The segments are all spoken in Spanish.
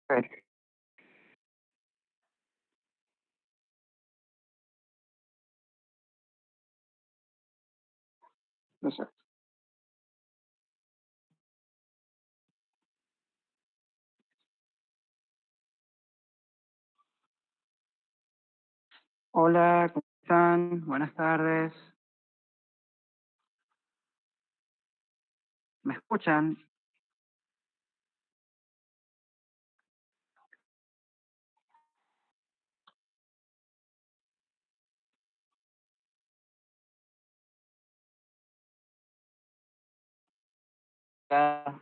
Ok, exacto. Hola, ¿cómo están? Buenas tardes. ¿Me escuchan? Ya.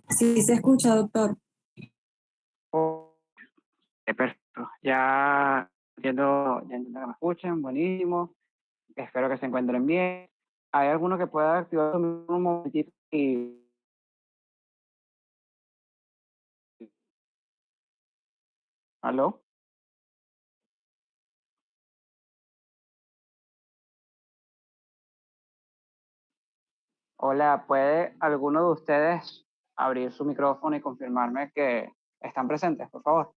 Sí, se escucha, doctor. Oh, perfecto. Ya entiendo que me escuchan. Buenísimo. Espero que se encuentren bien. ¿Hay alguno que pueda activar un momentito? ¿Aló? Hola, ¿puede alguno de ustedes abrir su micrófono y confirmarme que están presentes, por favor?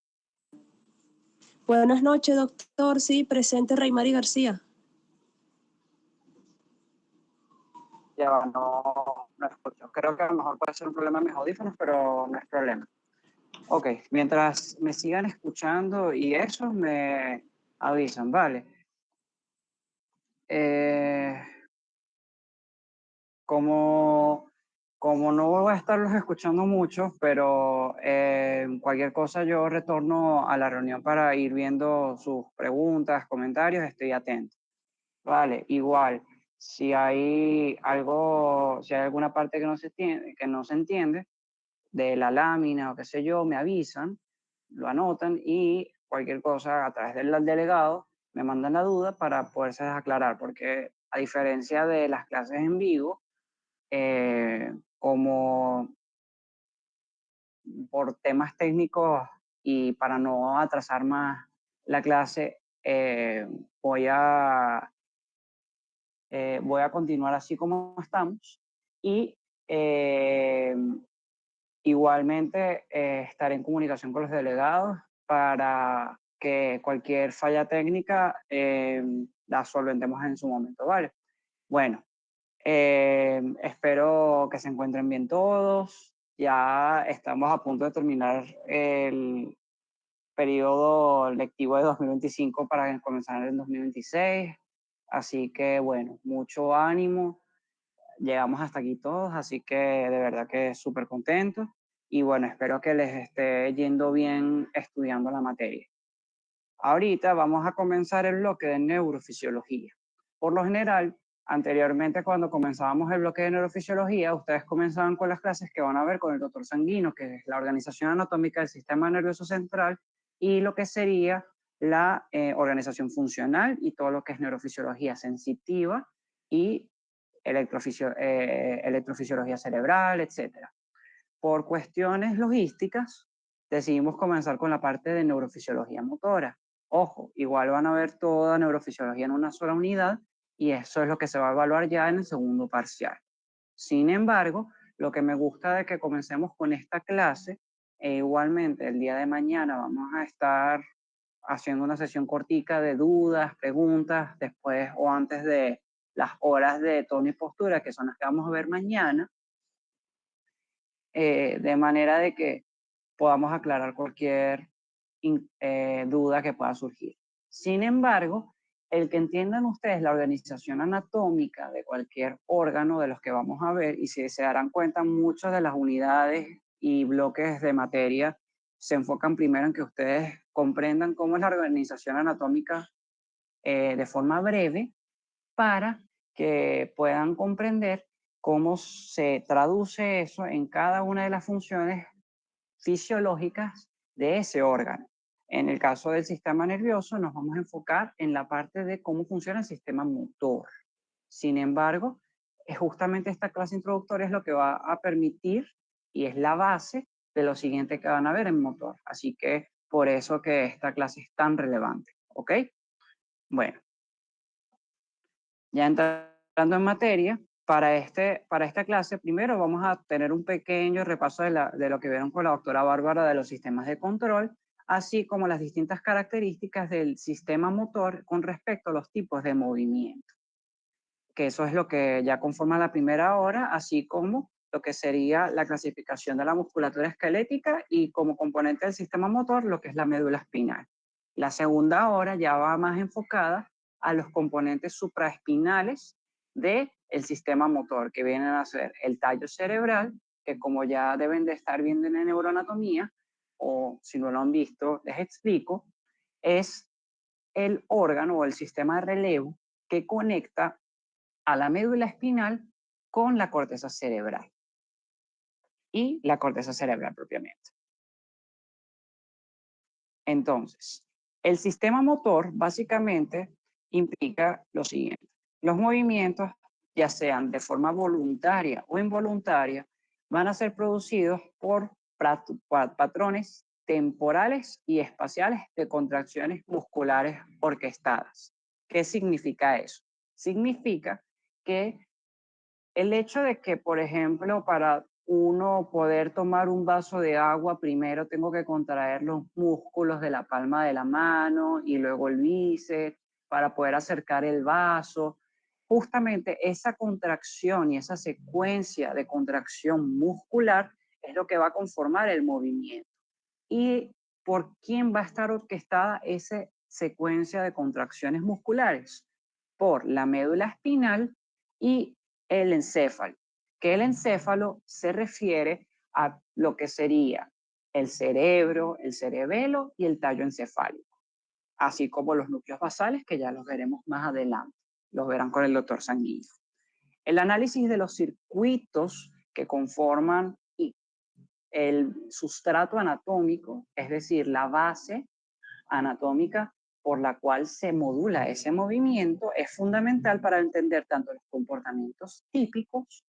Buenas noches, doctor. Sí, presente Raymari García. Ya va, no escucho. Creo que a lo mejor puede ser un problema en mis audífonos, pero no es problema. Ok, mientras me sigan escuchando y eso, me avisan, ¿vale? Eh, como, como no voy a estarlos escuchando mucho, pero cualquier cosa yo retorno a la reunión para ir viendo sus preguntas, comentarios, estoy atento. Vale, igual, si hay alguna parte que no se entiende de la lámina o qué sé yo, me avisan, lo anotan y cualquier cosa a través del delegado me mandan la duda para poderse aclarar, porque a diferencia de las clases en vivo, como por temas técnicos y para no atrasar más la clase, voy a continuar así como estamos y eh, igualmente estaré en comunicación con los delegados para que cualquier falla técnica la solventemos en su momento, ¿vale? Bueno, espero que se encuentren bien todos. Ya estamos a punto de terminar el periodo lectivo de 2025 para comenzar en el 2026. Así que bueno, mucho ánimo. Llegamos hasta aquí todos, así que de verdad que súper contento. Y bueno, espero que les esté yendo bien estudiando la materia. Ahorita vamos a comenzar el bloque de neurofisiología. Por lo general, anteriormente cuando comenzábamos el bloque de neurofisiología, ustedes comenzaban con las clases que van a ver con el doctor Sanguino, que es la organización anatómica del sistema nervioso central, y lo que sería la organización funcional y todo lo que es neurofisiología sensitiva y electrofisiología cerebral, etcétera. Por cuestiones logísticas, decidimos comenzar con la parte de neurofisiología motora. Ojo, igual van a ver toda neurofisiología en una sola unidad y eso es lo que se va a evaluar ya en el segundo parcial. Sin embargo, lo que me gusta de que comencemos con esta clase, igualmente el día de mañana vamos a estar haciendo una sesión cortica de dudas, preguntas, después o antes de las horas de tono y postura, que son las que vamos a ver mañana, de manera de que podamos aclarar cualquier duda que pueda surgir. Sin embargo, el que entiendan ustedes la organización anatómica de cualquier órgano de los que vamos a ver, y si se darán cuenta, muchas de las unidades y bloques de materia se enfocan primero en que ustedes comprendan cómo es la organización anatómica de forma breve para que puedan comprender cómo se traduce eso en cada una de las funciones fisiológicas de ese órgano. En el caso del sistema nervioso, nos vamos a enfocar en la parte de cómo funciona el sistema motor. Sin embargo, es justamente esta clase introductoria es lo que va a permitir y es la base de lo siguiente que van a ver en motor. Así que por eso que esta clase es tan relevante, ¿ok? Bueno, ya entrando en materia, para esta clase, primero vamos a tener un pequeño repaso de lo que vieron con la doctora Bárbara de los sistemas de control, así como las distintas características del sistema motor con respecto a los tipos de movimiento, que eso es lo que ya conforma la primera hora, así como lo que sería la clasificación de la musculatura esquelética y como componente del sistema motor, lo que es la médula espinal. La segunda hora ya va más enfocada a los componentes supraespinales del sistema motor, que vienen a ser el tallo cerebral, que como ya deben de estar viendo en la neuroanatomía, o si no lo han visto, les explico, es el órgano o el sistema de relevo que conecta a la médula espinal con la corteza cerebral y la corteza cerebral propiamente. Entonces, el sistema motor básicamente implica lo siguiente. Los movimientos, ya sean de forma voluntaria o involuntaria, van a ser producidos por patrones temporales y espaciales de contracciones musculares orquestadas. ¿Qué significa eso? Significa que el hecho de que, por ejemplo, para uno poder tomar un vaso de agua, primero tengo que contraer los músculos de la palma de la mano y luego el bíceps para poder acercar el vaso. Justamente esa contracción y esa secuencia de contracción muscular es lo que va a conformar el movimiento. ¿Y por quién va a estar orquestada esa secuencia de contracciones musculares? Por la médula espinal y el encéfalo, que el encéfalo se refiere a lo que sería el cerebro, el cerebelo y el tallo encefálico, así como los núcleos basales, que ya los veremos más adelante, los verán con el doctor Sanguino. El análisis de los circuitos que conforman el sustrato anatómico, es decir, la base anatómica por la cual se modula ese movimiento, es fundamental para entender tanto los comportamientos típicos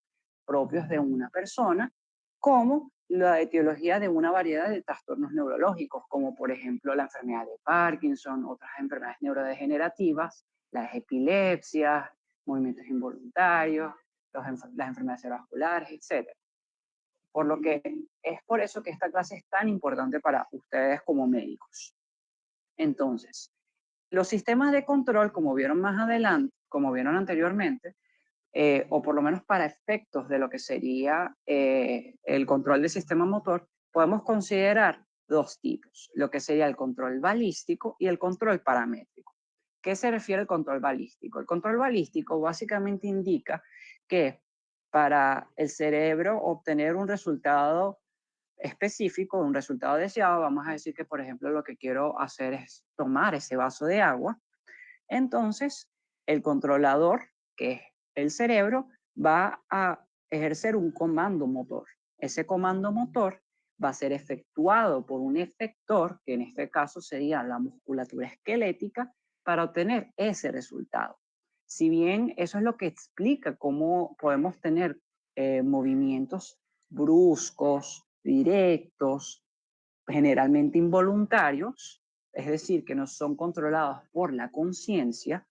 propios de una persona como la etiología de una variedad de trastornos neurológicos, como por ejemplo la enfermedad de Parkinson, otras enfermedades neurodegenerativas, las epilepsias, movimientos involuntarios, las enfermedades cerebrovasculares, etc. Por lo que es por eso que esta clase es tan importante para ustedes como médicos. Entonces, los sistemas de control, como vieron más adelante, como vieron anteriormente, o por lo menos para efectos de lo que sería el control del sistema motor, podemos considerar dos tipos, lo que sería el control balístico y el control paramétrico. ¿Qué se refiere al control balístico? El control balístico básicamente indica que para el cerebro obtener un resultado específico, un resultado deseado, vamos a decir que, por ejemplo, lo que quiero hacer es tomar ese vaso de agua, entonces el controlador, que es el cerebro, va a ejercer un comando motor. Ese comando motor va a ser efectuado por un efector, que en este caso sería la musculatura esquelética, para obtener ese resultado. Si bien eso es lo que explica cómo podemos tener movimientos bruscos, directos, generalmente involuntarios, es decir, que no son controlados por la conciencia,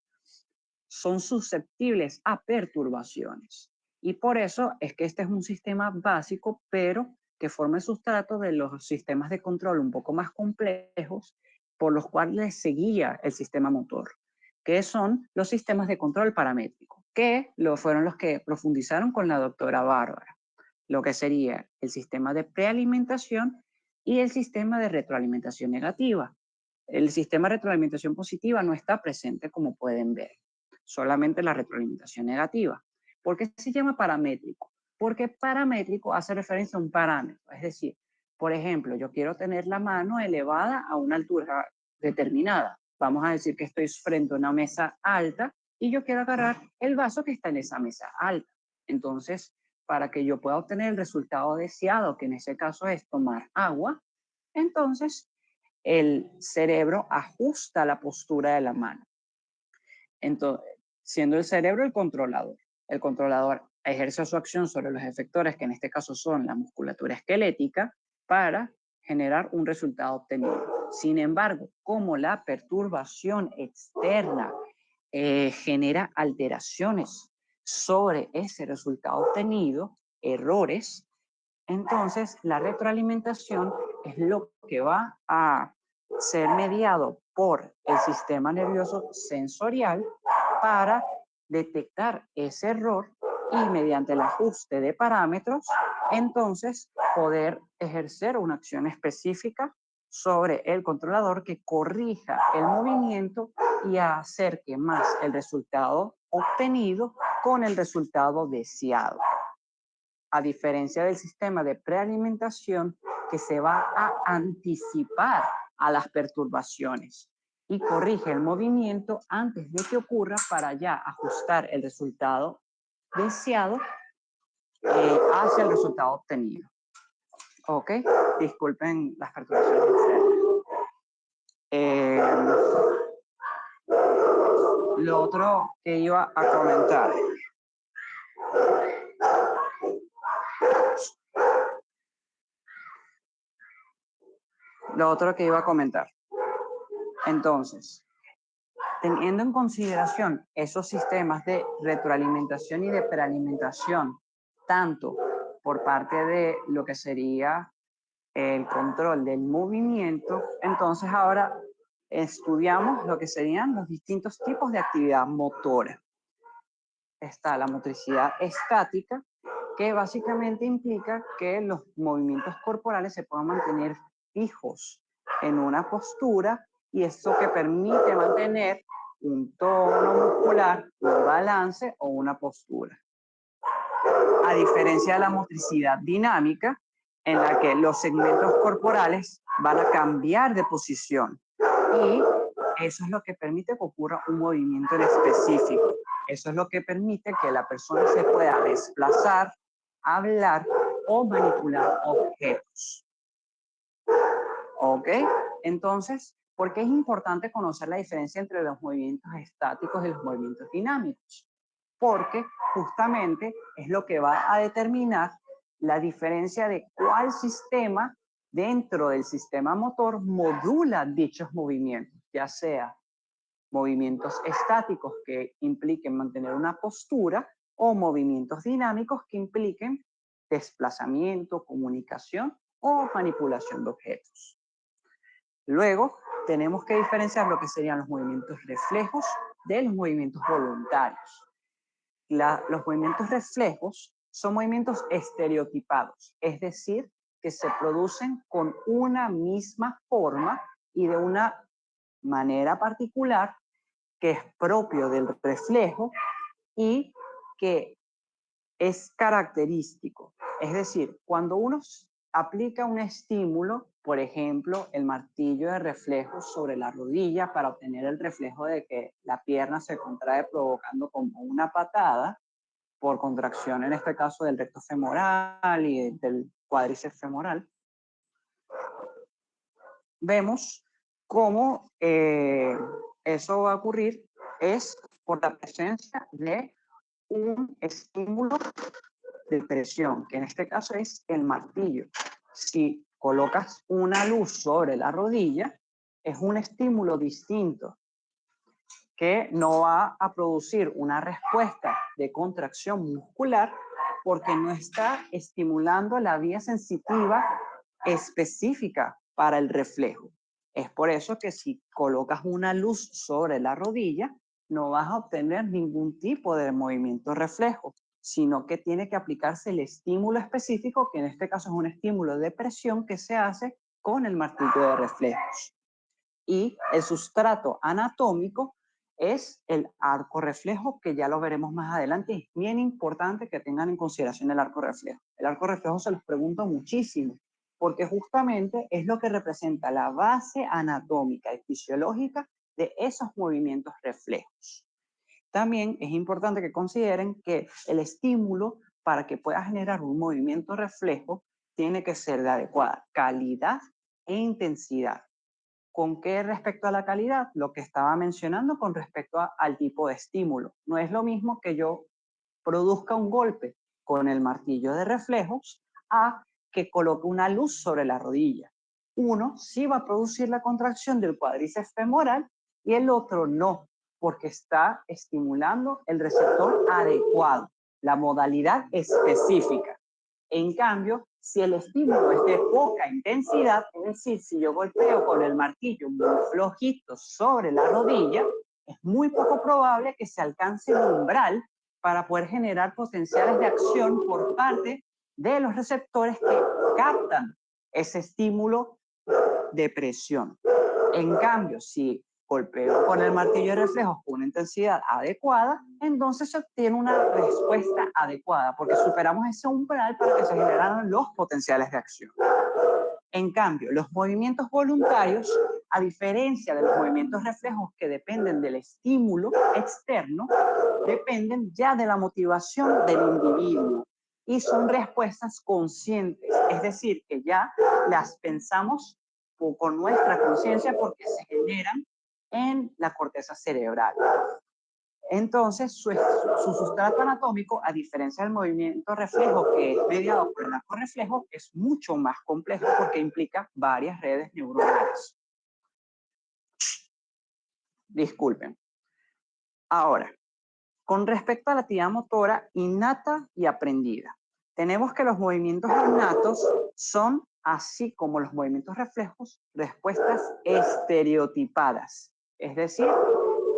son susceptibles a perturbaciones. Y por eso es que este es un sistema básico, pero que forma el sustrato de los sistemas de control un poco más complejos por los cuales se guía el sistema motor, que son los sistemas de control paramétrico, que fueron los que profundizaron con la doctora Bárbara, lo que sería el sistema de prealimentación y el sistema de retroalimentación negativa. El sistema de retroalimentación positiva no está presente, como pueden ver, solamente la retroalimentación negativa. ¿Por qué se llama paramétrico? Porque paramétrico hace referencia a un parámetro, es decir, por ejemplo, yo quiero tener la mano elevada a una altura determinada. Vamos a decir que estoy frente a una mesa alta y yo quiero agarrar el vaso que está en esa mesa alta. Entonces, para que yo pueda obtener el resultado deseado, que en ese caso es tomar agua, entonces el cerebro ajusta la postura de la mano. Entonces, siendo el cerebro el controlador. El controlador ejerce su acción sobre los efectores, que en este caso son la musculatura esquelética, para generar un resultado obtenido. Sin embargo, como la perturbación externa genera alteraciones sobre ese resultado obtenido, errores, entonces la retroalimentación es lo que va a ser mediado por el sistema nervioso sensorial para detectar ese error y mediante el ajuste de parámetros, entonces poder ejercer una acción específica sobre el controlador que corrija el movimiento y acerque más el resultado obtenido con el resultado deseado. A diferencia del sistema de prealimentación que se va a anticipar a las perturbaciones y corrige el movimiento antes de que ocurra para ya ajustar el resultado deseado hacia el resultado obtenido. ¿Ok? Disculpen las perturbaciones. Lo otro que iba a comentar. Entonces, teniendo en consideración esos sistemas de retroalimentación y de prealimentación, tanto por parte de lo que sería el control del movimiento, entonces ahora estudiamos lo que serían los distintos tipos de actividad motora. Está la motricidad estática, que básicamente implica que los movimientos corporales se puedan mantener fijos en una postura y esto que permite mantener un tono muscular, un balance o una postura. A diferencia de la motricidad dinámica, en la que los segmentos corporales van a cambiar de posición y eso es lo que permite que ocurra un movimiento en específico. Eso es lo que permite que la persona se pueda desplazar, hablar o manipular objetos. ¿Ok? Entonces, ¿por qué es importante conocer la diferencia entre los movimientos estáticos y los movimientos dinámicos? Porque justamente es lo que va a determinar la diferencia de cuál sistema dentro del sistema motor modula dichos movimientos, ya sea movimientos estáticos que impliquen mantener una postura o movimientos dinámicos que impliquen desplazamiento, comunicación o manipulación de objetos. Luego, tenemos que diferenciar lo que serían los movimientos reflejos de los movimientos voluntarios. Los movimientos reflejos son movimientos estereotipados, es decir, que se producen con una misma forma y de una manera particular que es propio del reflejo y que es característico. Es decir, cuando uno aplica un estímulo, por ejemplo, el martillo de reflejo sobre la rodilla para obtener el reflejo de que la pierna se contrae provocando como una patada, por contracción en este caso del recto femoral y del cuádriceps femoral, vemos cómo eso va a ocurrir es por la presencia de un estímulo de presión, que en este caso es el martillo. Si colocas una luz sobre la rodilla, es un estímulo distinto que no va a producir una respuesta de contracción muscular porque no está estimulando la vía sensitiva específica para el reflejo. Es por eso que si colocas una luz sobre la rodilla, no vas a obtener ningún tipo de movimiento reflejo, sino que tiene que aplicarse el estímulo específico, que en este caso es un estímulo de presión que se hace con el martillo de reflejos. Y el sustrato anatómico es el arco reflejo, que ya lo veremos más adelante. Es bien importante que tengan en consideración el arco reflejo. El arco reflejo se los pregunto muchísimo, porque justamente es lo que representa la base anatómica y fisiológica de esos movimientos reflejos. También es importante que consideren que el estímulo para que pueda generar un movimiento reflejo tiene que ser de adecuada calidad e intensidad. ¿Con qué respecto a la calidad? Lo que estaba mencionando con respecto al tipo de estímulo. No es lo mismo que yo produzca un golpe con el martillo de reflejos a que coloque una luz sobre la rodilla. Uno sí va a producir la contracción del cuádriceps femoral y el otro no, porque está estimulando el receptor adecuado, la modalidad específica. En cambio, si el estímulo es de poca intensidad, es decir, si yo golpeo con el martillo muy flojito sobre la rodilla, es muy poco probable que se alcance el umbral para poder generar potenciales de acción por parte de los receptores que captan ese estímulo de presión. En cambio, si golpeo con el martillo de reflejos con una intensidad adecuada, entonces se obtiene una respuesta adecuada, porque superamos ese umbral para que se generaran los potenciales de acción. En cambio, los movimientos voluntarios, a diferencia de los movimientos reflejos que dependen del estímulo externo, dependen ya de la motivación del individuo y son respuestas conscientes, es decir, que ya las pensamos con nuestra conciencia porque se generan en la corteza cerebral. Entonces, su sustrato anatómico, a diferencia del movimiento reflejo que es mediado por el arco reflejo, es mucho más complejo porque implica varias redes neuronales. Disculpen. Ahora, con respecto a la actividad motora innata y aprendida, tenemos que los movimientos innatos son, así como los movimientos reflejos, respuestas estereotipadas. Es decir,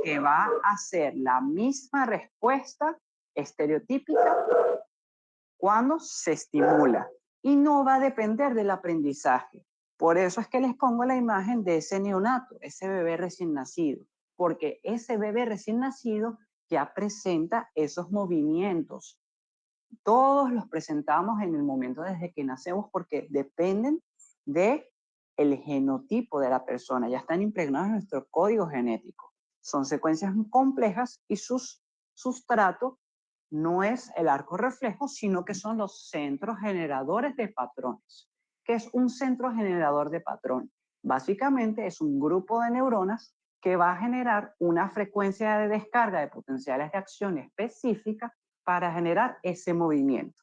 que va a ser la misma respuesta estereotípica cuando se estimula y no va a depender del aprendizaje. Por eso es que les pongo la imagen de ese neonato, ese bebé recién nacido, porque ese bebé recién nacido ya presenta esos movimientos. Todos los presentamos en el momento desde que nacemos porque dependen de el genotipo de la persona, ya están impregnados en nuestro código genético. Son secuencias complejas y su sustrato no es el arco reflejo, sino que son los centros generadores de patrones. ¿Qué es un centro generador de patrón? Básicamente es un grupo de neuronas que va a generar una frecuencia de descarga de potenciales de acción específica para generar ese movimiento.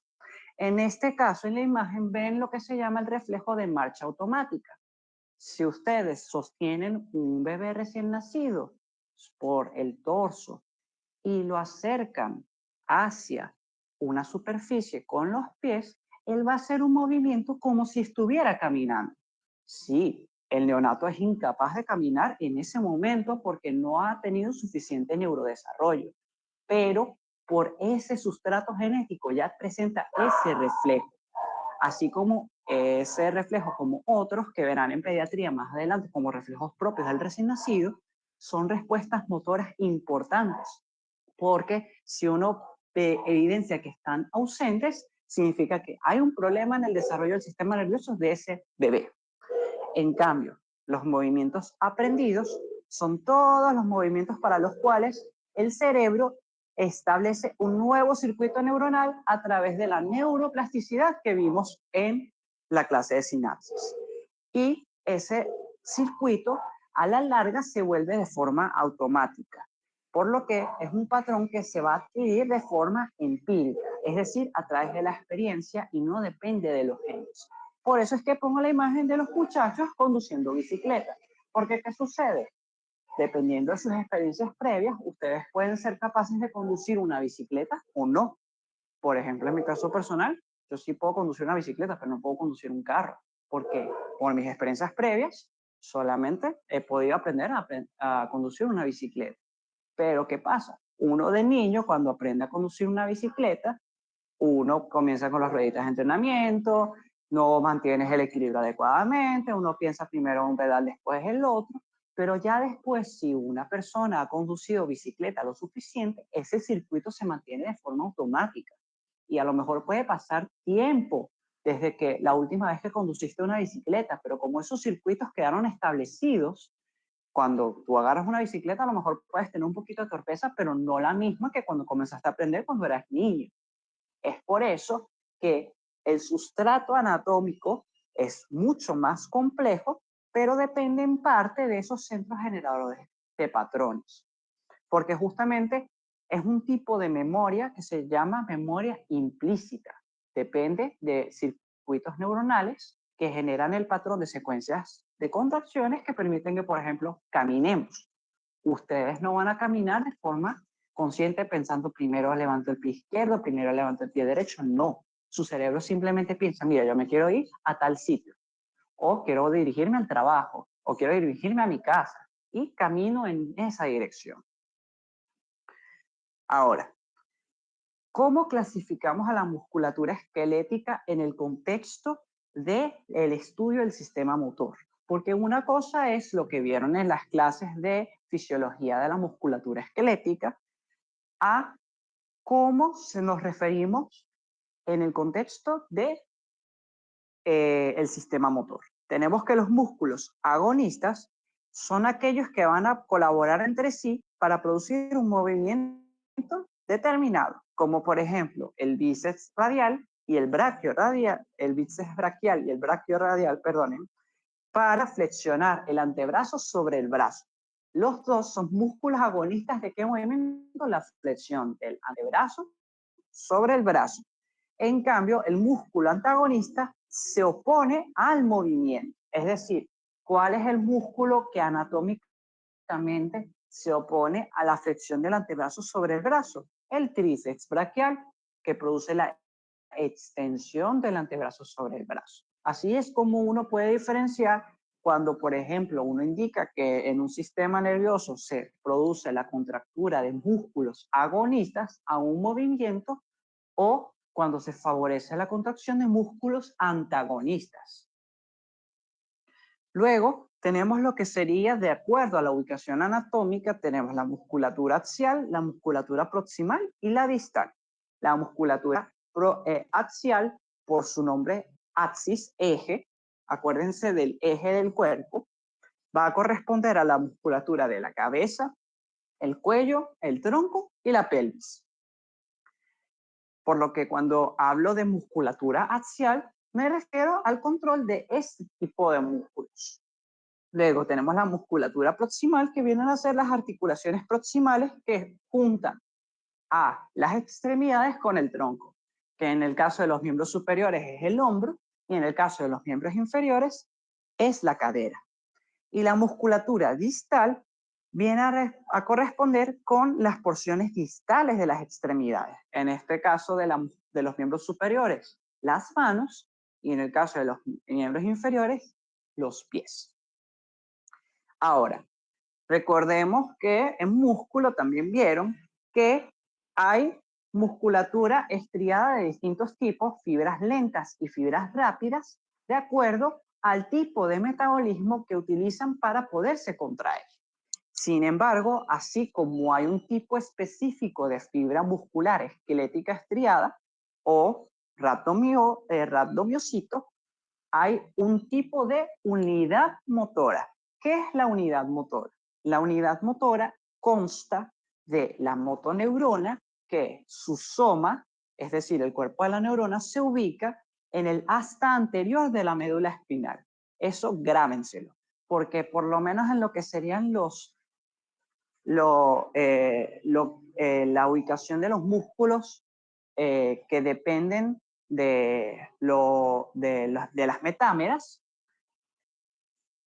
En este caso, en la imagen, ven lo que se llama el reflejo de marcha automática. Si ustedes sostienen un bebé recién nacido por el torso y lo acercan hacia una superficie con los pies, él va a hacer un movimiento como si estuviera caminando. Sí, el neonato es incapaz de caminar en ese momento porque no ha tenido suficiente neurodesarrollo, pero por ese sustrato genético ya presenta ese reflejo, así como ese reflejo como otros que verán en pediatría más adelante como reflejos propios del recién nacido, son respuestas motoras importantes, porque si uno evidencia que están ausentes, significa que hay un problema en el desarrollo del sistema nervioso de ese bebé. En cambio, los movimientos aprendidos son todos los movimientos para los cuales el cerebro establece un nuevo circuito neuronal a través de la neuroplasticidad que vimos en la clase de sinapsis. Y ese circuito a la larga se vuelve de forma automática, por lo que es un patrón que se va a adquirir de forma empírica, es decir, a través de la experiencia y no depende de los genes. Por eso es que pongo la imagen de los muchachos conduciendo bicicleta, porque ¿qué sucede? Dependiendo de sus experiencias previas, ustedes pueden ser capaces de conducir una bicicleta o no. Por ejemplo, en mi caso personal, yo sí puedo conducir una bicicleta, pero no puedo conducir un carro, porque por mis experiencias previas solamente he podido aprender a conducir una bicicleta. Pero ¿qué pasa? Uno de niño, cuando aprende a conducir una bicicleta, uno comienza con las rueditas de entrenamiento, no mantienes el equilibrio adecuadamente, uno piensa primero un pedal, después el otro, pero ya después, si una persona ha conducido bicicleta lo suficiente, ese circuito se mantiene de forma automática. Y a lo mejor puede pasar tiempo desde que la última vez que conduciste una bicicleta, pero como esos circuitos quedaron establecidos, cuando tú agarras una bicicleta a lo mejor puedes tener un poquito de torpeza, pero no la misma que cuando comenzaste a aprender cuando eras niño. Es por eso que el sustrato anatómico es mucho más complejo pero depende en parte de esos centros generadores de patrones, porque justamente es un tipo de memoria que se llama memoria implícita. Depende de circuitos neuronales que generan el patrón de secuencias de contracciones que permiten que, por ejemplo, caminemos. Ustedes no van a caminar de forma consciente pensando primero levanto el pie izquierdo, primero levanto el pie derecho. No, su cerebro simplemente piensa, mira, yo me quiero ir a tal sitio, o quiero dirigirme al trabajo, o quiero dirigirme a mi casa, y camino en esa dirección. Ahora, ¿cómo clasificamos a la musculatura esquelética en el contexto del estudio del sistema motor? Porque una cosa es lo que vieron en las clases de fisiología de la musculatura esquelética, a cómo nos referimos en el contexto de el sistema motor. Tenemos que los músculos agonistas son aquellos que van a colaborar entre sí para producir un movimiento determinado, como por ejemplo el bíceps radial y el brachioradial, el bíceps braquial y el brachioradial, perdonen, para flexionar el antebrazo sobre el brazo. Los dos son músculos agonistas de qué movimiento? La flexión del antebrazo sobre el brazo. En cambio, el músculo antagonista se opone al movimiento. Es decir, ¿cuál es el músculo que anatómicamente se opone a la flexión del antebrazo sobre el brazo? El tríceps braquial, que produce la extensión del antebrazo sobre el brazo. Así es como uno puede diferenciar cuando, por ejemplo, uno indica que en un sistema nervioso se produce la contractura de músculos agonistas a un movimiento, o cuando se favorece la contracción de músculos antagonistas. Luego tenemos lo que sería, de acuerdo a la ubicación anatómica, tenemos la musculatura axial, la musculatura proximal y la distal. La musculatura axial, por su nombre axis, eje, acuérdense del eje del cuerpo, va a corresponder a la musculatura de la cabeza, el cuello, el tronco y la pelvis. Por lo que cuando hablo de musculatura axial, me refiero al control de este tipo de músculos. Luego tenemos la musculatura proximal, que vienen a ser las articulaciones proximales que juntan a las extremidades con el tronco, que en el caso de los miembros superiores es el hombro y en el caso de los miembros inferiores es la cadera. Y la musculatura distal viene a corresponder con las porciones distales de las extremidades. En este caso de los miembros superiores, las manos, y en el caso de los miembros inferiores, los pies. Ahora, recordemos que en músculo también vieron que hay musculatura estriada de distintos tipos, fibras lentas y fibras rápidas, de acuerdo al tipo de metabolismo que utilizan para poderse contraer. Sin embargo, así como hay un tipo específico de fibra muscular esquelética estriada o rhabdomiocito, hay un tipo de unidad motora. ¿Qué es la unidad motora? La unidad motora consta de la motoneurona, que su soma, es decir, el cuerpo de la neurona, se ubica en el asta anterior de la médula espinal. Eso grábenselo, porque por lo menos en lo que serían la ubicación de los músculos que dependen de las metámeras,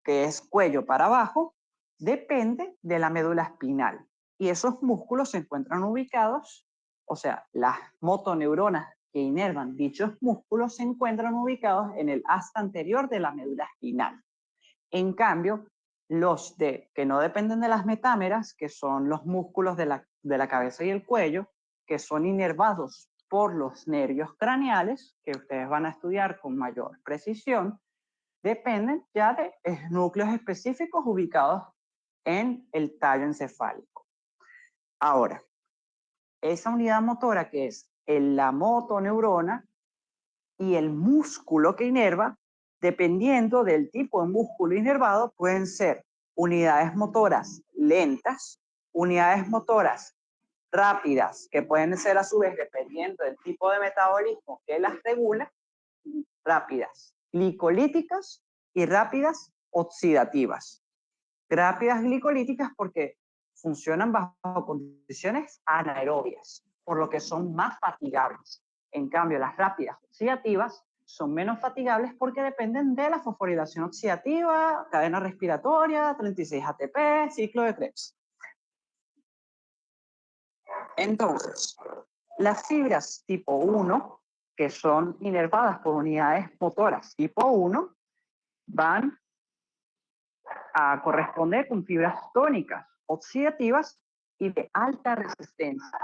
que es cuello para abajo, depende de la médula espinal. Y esos músculos se encuentran ubicados, o sea, las motoneuronas que inervan dichos músculos se encuentran ubicados en el asta anterior de la médula espinal. En cambio, los que no dependen de las metámeras, que son los músculos de la cabeza y el cuello, que son inervados por los nervios craneales, que ustedes van a estudiar con mayor precisión, dependen ya de núcleos específicos ubicados en el tallo encefálico. Ahora, esa unidad motora que es la motoneurona y el músculo que inerva, dependiendo del tipo de músculo inervado, pueden ser unidades motoras lentas, unidades motoras rápidas, que pueden ser a su vez, dependiendo del tipo de metabolismo que las regula, rápidas glicolíticas y rápidas oxidativas. Rápidas glicolíticas porque funcionan bajo condiciones anaerobias, por lo que son más fatigables. En cambio, las rápidas oxidativas son menos fatigables porque dependen de la fosforilación oxidativa, cadena respiratoria, 36 ATP, ciclo de Krebs. Entonces, las fibras tipo 1, que son inervadas por unidades motoras tipo 1, van a corresponder con fibras tónicas, oxidativas y de alta resistencia.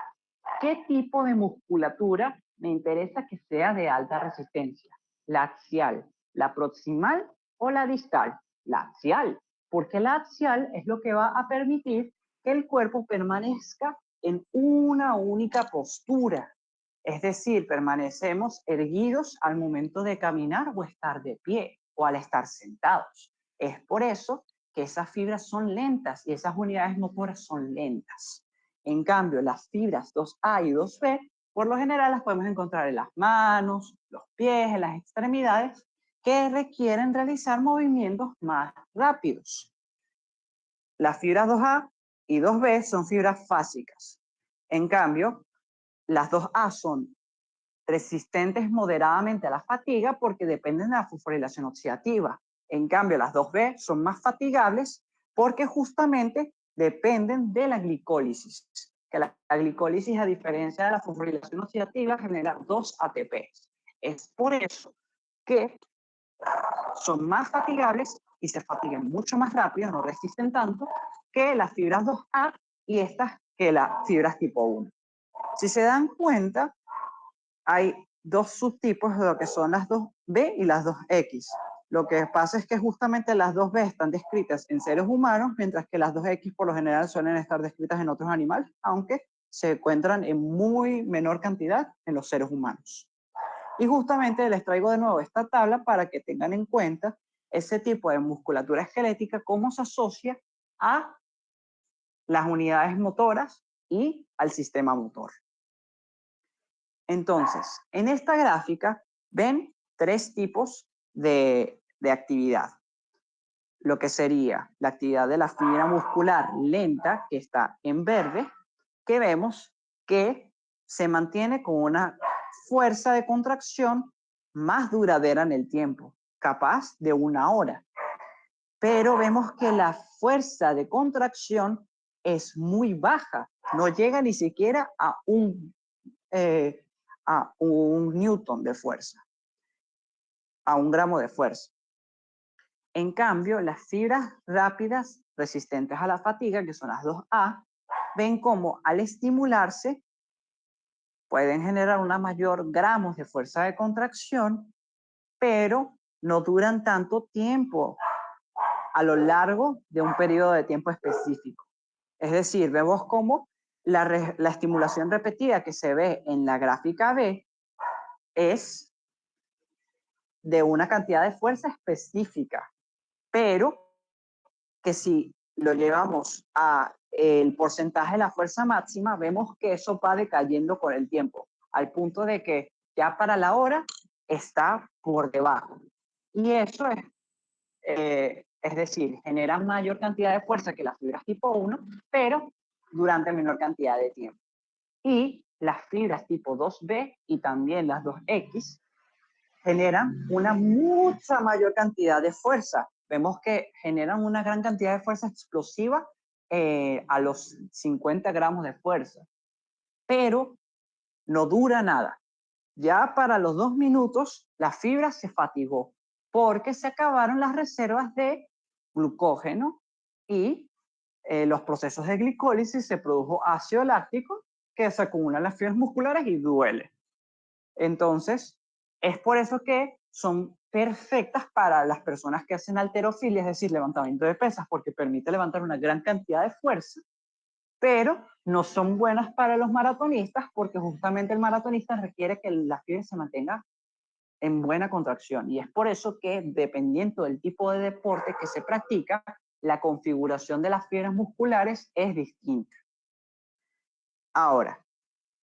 ¿Qué tipo de musculatura me interesa que sea de alta resistencia? ¿La axial, la proximal o la distal? La axial, porque la axial es lo que va a permitir que el cuerpo permanezca en una única postura. Es decir, permanecemos erguidos al momento de caminar o estar de pie o al estar sentados. Es por eso que esas fibras son lentas y esas unidades motoras son lentas. En cambio, las fibras 2A y 2B, por lo general las podemos encontrar en las manos, los pies, en las extremidades, que requieren realizar movimientos más rápidos. Las fibras 2A y 2B son fibras fásicas. En cambio, las 2A son resistentes moderadamente a la fatiga porque dependen de la fosforilación oxidativa. En cambio, las 2B son más fatigables porque justamente dependen de la glicólisis. Que la glicólisis, a diferencia de la fosforilación oxidativa, genera 2 ATP. Es por eso que son más fatigables y se fatigan mucho más rápido, no resisten tanto, que las fibras 2A y estas que las fibras tipo 1. Si se dan cuenta, hay dos subtipos de lo que son las 2B y las 2X. Lo que pasa es que justamente las 2B están descritas en seres humanos, mientras que las 2X por lo general suelen estar descritas en otros animales, aunque se encuentran en muy menor cantidad en los seres humanos. Y justamente les traigo de nuevo esta tabla para que tengan en cuenta ese tipo de musculatura esquelética, cómo se asocia a las unidades motoras y al sistema motor. Entonces, en esta gráfica ven tres tipos de actividad. Lo que sería la actividad de la fibra muscular lenta, que está en verde, que vemos que se mantiene con una fuerza de contracción más duradera en el tiempo, capaz de 1 hora. Pero vemos que la fuerza de contracción es muy baja, no llega ni siquiera a un newton de fuerza, a 1 gramo de fuerza. En cambio, las fibras rápidas resistentes a la fatiga, que son las 2A, ven cómo al estimularse pueden generar una mayor gramos de fuerza de contracción, pero no duran tanto tiempo a lo largo de un periodo de tiempo específico. Es decir, vemos cómo la estimulación repetida que se ve en la gráfica B es de una cantidad de fuerza específica, pero que si lo llevamos a el porcentaje de la fuerza máxima, vemos que eso va decayendo con el tiempo, al punto de que ya para la hora está por debajo. Y eso es decir, genera mayor cantidad de fuerza que las fibras tipo 1, pero durante menor cantidad de tiempo. Y las fibras tipo 2B y también las 2X generan una mucha mayor cantidad de fuerza. Vemos que generan una gran cantidad de fuerza explosiva a los 50 gramos de fuerza, pero no dura nada. Ya para los 2 minutos la fibra se fatigó porque se acabaron las reservas de glucógeno y los procesos de glicólisis, se produjo ácido láctico que se acumula en las fibras musculares y duele. Entonces, es por eso que son perfectas para las personas que hacen halterofilia, es decir, levantamiento de pesas, porque permite levantar una gran cantidad de fuerza, pero no son buenas para los maratonistas porque justamente el maratonista requiere que la fibra se mantenga en buena contracción. Y es por eso que, dependiendo del tipo de deporte que se practica, la configuración de las fibras musculares es distinta. Ahora,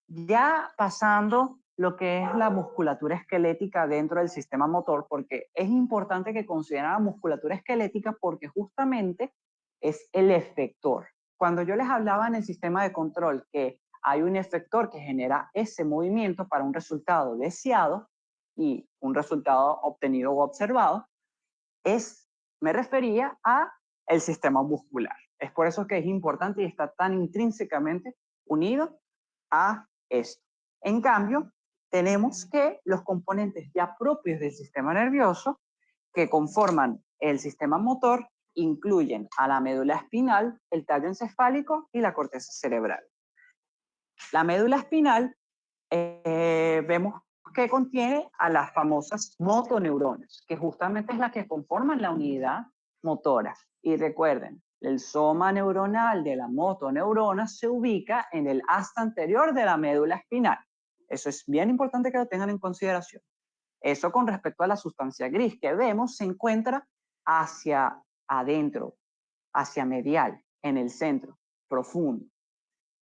ya pasando lo que es la musculatura esquelética dentro del sistema motor, porque es importante que consideren la musculatura esquelética porque justamente es el efector. Cuando yo les hablaba en el sistema de control que hay un efector que genera ese movimiento para un resultado deseado y un resultado obtenido o observado, me refería a el sistema muscular. Es por eso que es importante y está tan intrínsecamente unido a esto. En cambio, tenemos que los componentes ya propios del sistema nervioso que conforman el sistema motor incluyen a la médula espinal, el tallo encefálico y la corteza cerebral. La médula espinal vemos que contiene a las famosas motoneuronas, que justamente es la que conforman la unidad motora. Y recuerden, el soma neuronal de la motoneurona se ubica en el asta anterior de la médula espinal. Eso es bien importante que lo tengan en consideración. Eso con respecto a la sustancia gris que vemos se encuentra hacia adentro, hacia medial, en el centro, profundo.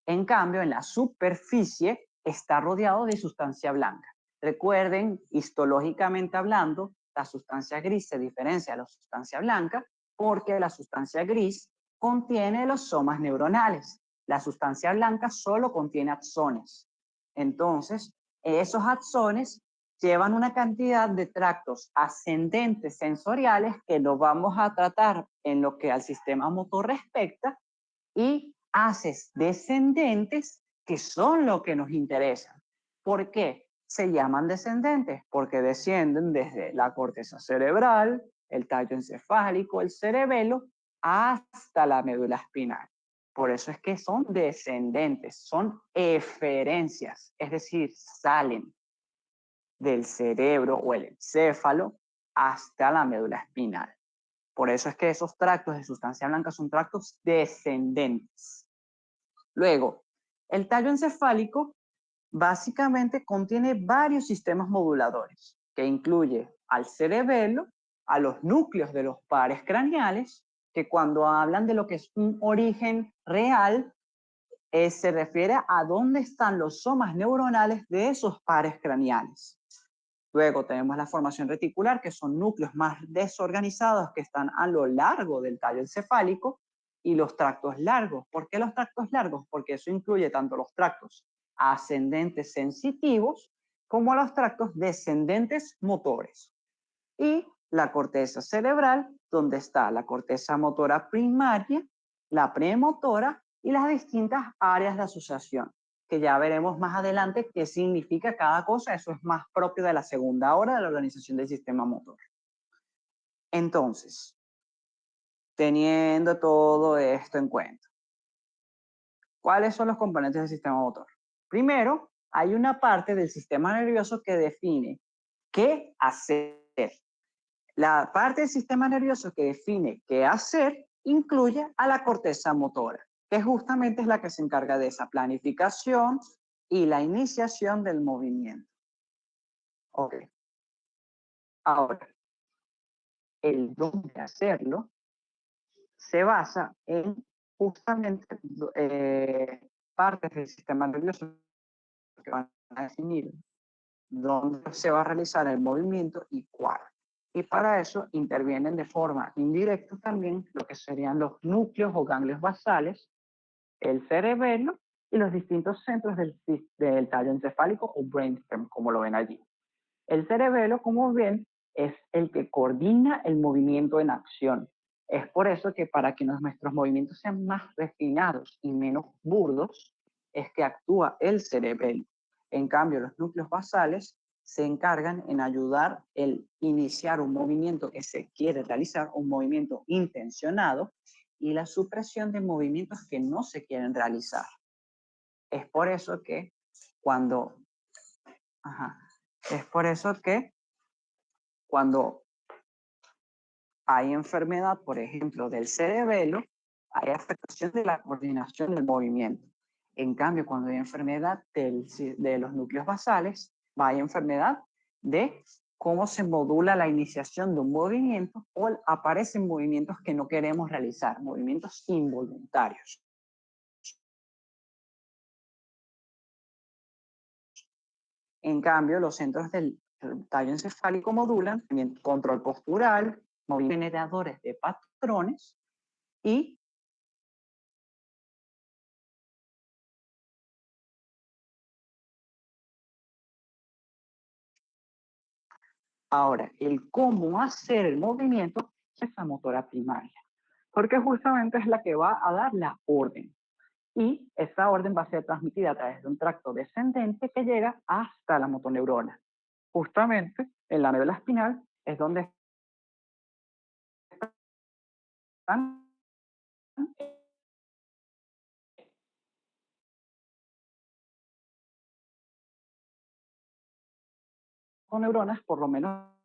En cambio, en la superficie está rodeado de sustancia blanca. Recuerden, histológicamente hablando, la sustancia gris se diferencia de la sustancia blanca porque la sustancia gris contiene los somas neuronales. La sustancia blanca solo contiene axones. Entonces, esos axones llevan una cantidad de tractos ascendentes sensoriales que lo vamos a tratar en lo que al sistema motor respecta y haces descendentes que son lo que nos interesa. ¿Por qué? Se llaman descendentes porque descienden desde la corteza cerebral, el tallo encefálico, el cerebelo, hasta la médula espinal. Por eso es que son descendentes, son eferencias, es decir, salen del cerebro o el encéfalo hasta la médula espinal. Por eso es que esos tractos de sustancia blanca son tractos descendentes. Luego, el tallo encefálico básicamente contiene varios sistemas moduladores, que incluye al cerebelo, a los núcleos de los pares craneales, que cuando hablan de lo que es un origen real, se refiere a dónde están los somas neuronales de esos pares craneales. Luego tenemos la formación reticular, que son núcleos más desorganizados que están a lo largo del tallo encefálico, y los tractos largos. ¿Por qué los tractos largos? Porque eso incluye tanto los tractos ascendentes sensitivos como los tractos descendentes motores. Y la corteza cerebral, donde está la corteza motora primaria, la premotora y las distintas áreas de asociación, que ya veremos más adelante qué significa cada cosa. Eso es más propio de la segunda hora de la organización del sistema motor. Entonces, teniendo todo esto en cuenta, ¿cuáles son los componentes del sistema motor? Primero, hay una parte del sistema nervioso que define qué hacer. La parte del sistema nervioso que define qué hacer incluye a la corteza motora, que justamente es la que se encarga de esa planificación y la iniciación del movimiento. Ok. Ahora, el dónde hacerlo se basa en justamente partes del sistema nervioso que van a definir dónde se va a realizar el movimiento y cuál. Y para eso intervienen de forma indirecta también lo que serían los núcleos o ganglios basales, el cerebelo y los distintos centros del tallo encefálico o brainstem, como lo ven allí. El cerebelo, como ven, es el que coordina el movimiento en acción. Es por eso que para que nuestros movimientos sean más refinados y menos burdos, es que actúa el cerebelo. En cambio, los núcleos basales se encargan en ayudar el iniciar un movimiento que se quiere realizar, un movimiento intencionado, y la supresión de movimientos que no se quieren realizar. Es por eso que cuando hay enfermedad, por ejemplo, del cerebelo, hay afectación de la coordinación del movimiento. En cambio, cuando hay enfermedad de los núcleos basales, hay enfermedad de cómo se modula la iniciación de un movimiento o aparecen movimientos que no queremos realizar, movimientos involuntarios. En cambio, los centros del tallo encefálico modulan también control postural, movimientos generadores de patrones y ahora, el cómo hacer el movimiento es la motora primaria, porque justamente es la que va a dar la orden. Y esa orden va a ser transmitida a través de un tracto descendente que llega hasta la motoneurona. Justamente en la médula espinal es donde están neuronas, por lo menos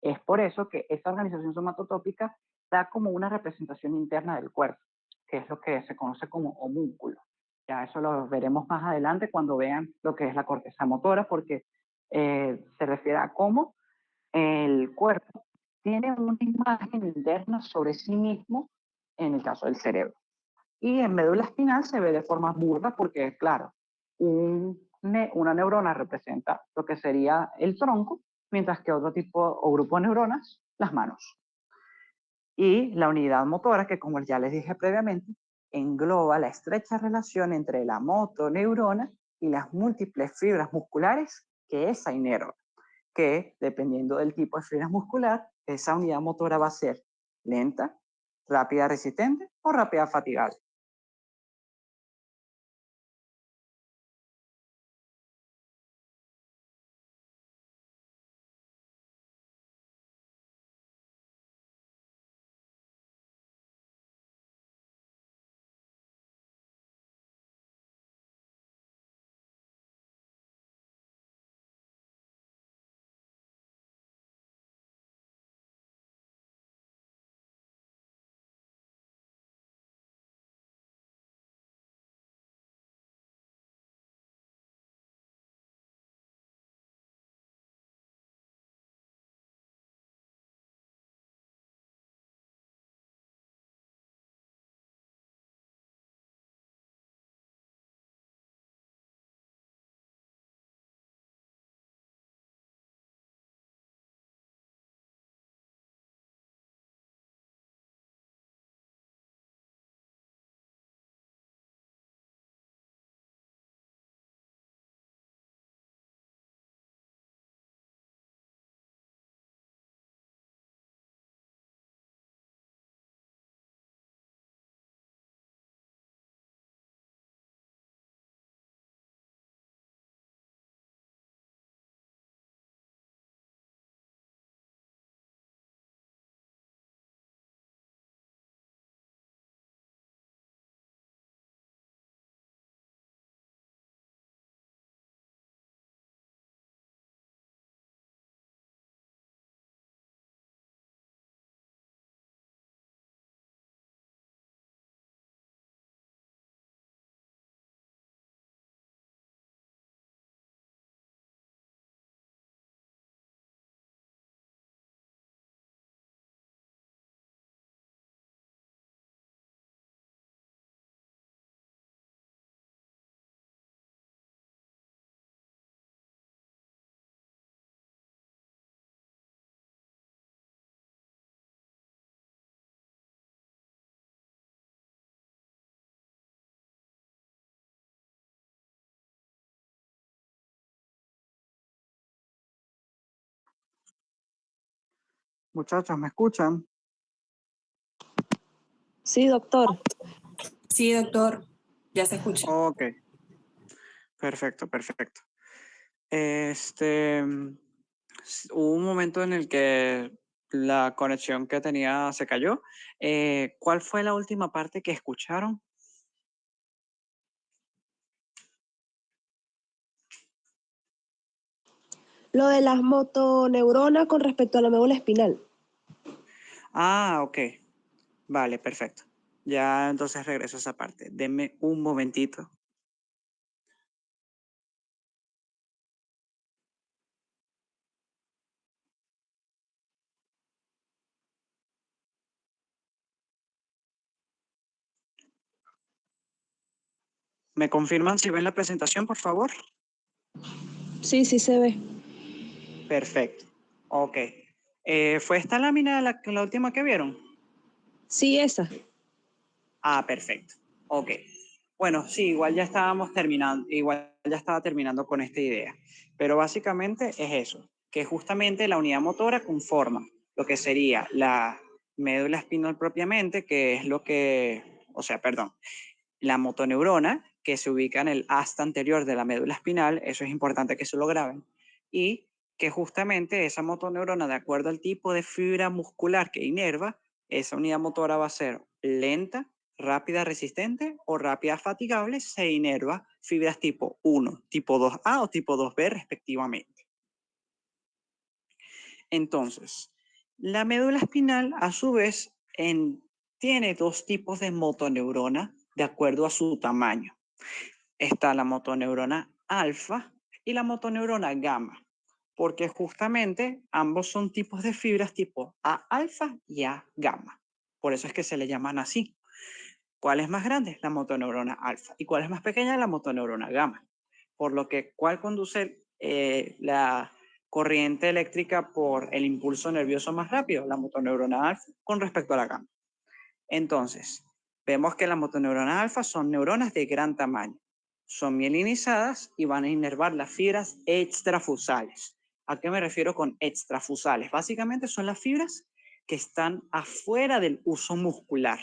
es por eso que esa organización somatotópica da como una representación interna del cuerpo, que es lo que se conoce como homúnculo. Ya eso lo veremos más adelante cuando vean lo que es la corteza motora, porque se refiere a cómo el cuerpo tiene una imagen interna sobre sí mismo en el caso del cerebro. Y en médula espinal se ve de forma burda porque, claro, una neurona representa lo que sería el tronco, mientras que otro tipo o grupo de neuronas, las manos. Y la unidad motora, que como ya les dije previamente, engloba la estrecha relación entre la motoneurona y las múltiples fibras musculares que esa inerva, que dependiendo del tipo de fibra muscular, esa unidad motora va a ser lenta, rápida resistente o rápida fatigable. Muchachos, ¿me escuchan? Sí, doctor. Sí, doctor, ya se escucha. Ok, perfecto, perfecto. Hubo un momento en el que la conexión que tenía se cayó. ¿Cuál fue la última parte que escucharon? Lo de las motoneuronas con respecto a la médula espinal. Ah, ok. Vale, perfecto. Ya entonces regreso a esa parte. Denme un momentito. ¿Me confirman si ven la presentación, por favor? Sí, sí se ve. Perfecto. Ok. ¿Fue esta lámina la última que vieron? Sí, esa. Ah, perfecto. Ok. Bueno, sí, igual ya estábamos terminando, igual ya estaba terminando con esta idea. Pero básicamente es eso, que justamente la unidad motora conforma lo que sería la médula espinal propiamente, que es lo que, o sea, perdón, la motoneurona, que se ubica en el asta anterior de la médula espinal, eso es importante que se lo graben, y que justamente esa motoneurona, de acuerdo al tipo de fibra muscular que inerva, esa unidad motora va a ser lenta, rápida, resistente o rápida, fatigable, se inerva fibras tipo 1, tipo 2A o tipo 2B respectivamente. Entonces, la médula espinal, a su vez, tiene dos tipos de motoneurona de acuerdo a su tamaño. Está la motoneurona alfa y la motoneurona gamma, porque justamente ambos son tipos de fibras tipo A alfa y A gamma. Por eso es que se le llaman así. ¿Cuál es más grande? La motoneurona alfa. ¿Y cuál es más pequeña? La motoneurona gamma. Por lo que, ¿cuál conduce la corriente eléctrica por el impulso nervioso más rápido? La motoneurona alfa con respecto a la gamma. Entonces, vemos que las motoneuronas alfa son neuronas de gran tamaño. Son mielinizadas y van a inervar las fibras extrafusales. ¿A qué me refiero con extrafusales? Básicamente son las fibras que están afuera del uso muscular.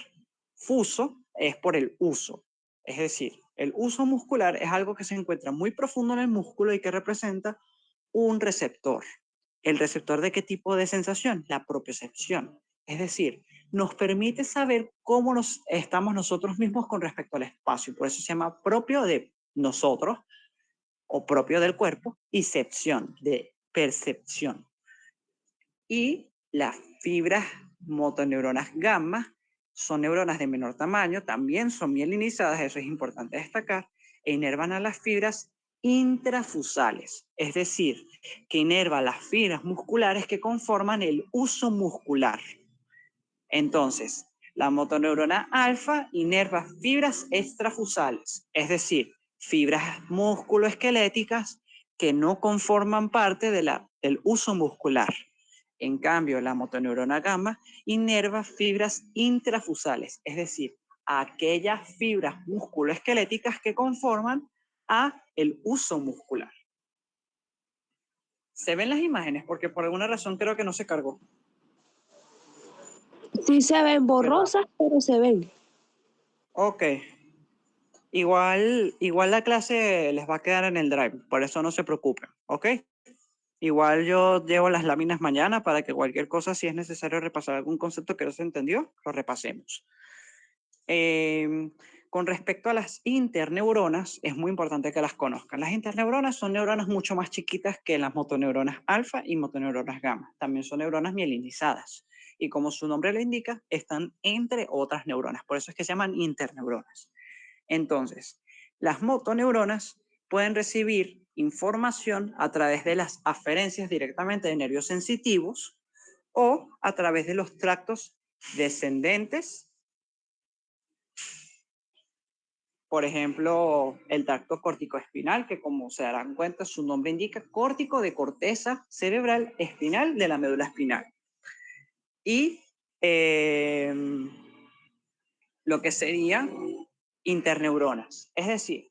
Fuso es por el uso. Es decir, el uso muscular es algo que se encuentra muy profundo en el músculo y que representa un receptor. ¿El receptor de qué tipo de sensación? La propiocepción. Es decir, nos permite saber cómo estamos nosotros mismos con respecto al espacio. Por eso se llama propio de nosotros o propio del cuerpo y cepción, de percepción. Y las fibras motoneuronas gamma son neuronas de menor tamaño, también son mielinizadas, eso es importante destacar, e inervan a las fibras intrafusales, es decir, que inerva las fibras musculares que conforman el uso muscular. Entonces, la motoneurona alfa inerva fibras extrafusales, es decir, fibras musculoesqueléticas que no conforman parte del uso muscular. En cambio, la motoneurona gamma inerva fibras intrafusales, es decir, aquellas fibras musculoesqueléticas que conforman a el uso muscular. ¿Se ven las imágenes? Porque por alguna razón creo que no se cargó. Sí se ven borrosas, pero se ven. Ok. Igual la clase les va a quedar en el Drive, por eso no se preocupen, ¿ok? Igual yo llevo las láminas mañana para que cualquier cosa, si es necesario repasar algún concepto que no se entendió, lo repasemos. Con respecto a las interneuronas, es muy importante que las conozcan. Las interneuronas son neuronas mucho más chiquitas que las motoneuronas alfa y motoneuronas gamma. También son neuronas mielinizadas. Y como su nombre lo indica, están entre otras neuronas. Por eso es que se llaman interneuronas. Entonces, las motoneuronas pueden recibir información a través de las aferencias directamente de nervios sensitivos o a través de los tractos descendentes. Por ejemplo, el tracto corticoespinal, que como se darán cuenta, su nombre indica córtico de corteza cerebral espinal de la médula espinal. Y lo que serían interneuronas. Es decir,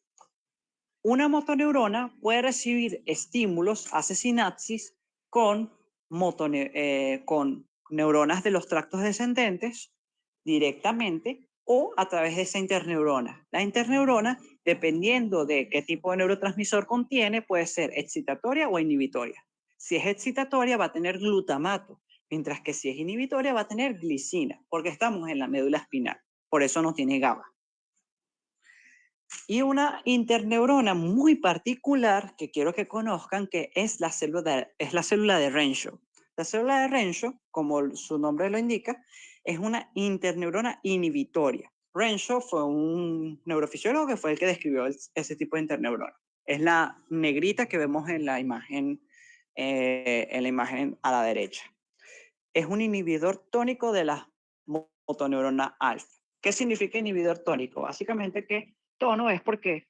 una motoneurona puede recibir estímulos, hace sinapsis con neuronas de los tractos descendentes directamente o a través de esa interneurona. La interneurona, dependiendo de qué tipo de neurotransmisor contiene, puede ser excitatoria o inhibitoria. Si es excitatoria va a tener glutamato, mientras que si es inhibitoria va a tener glicina, porque estamos en la médula espinal. Por eso no tiene GABA. Y una interneurona muy particular que quiero que conozcan, que es la célula de Renshaw. La célula de Renshaw, como su nombre lo indica, es una interneurona inhibitoria. Renshaw fue un neurofisiólogo que fue el que describió ese tipo de interneurona. Es la negrita que vemos en la imagen a la derecha. Es un inhibidor tónico de la motoneurona alfa. ¿Qué significa inhibidor tónico? Básicamente que tono es porque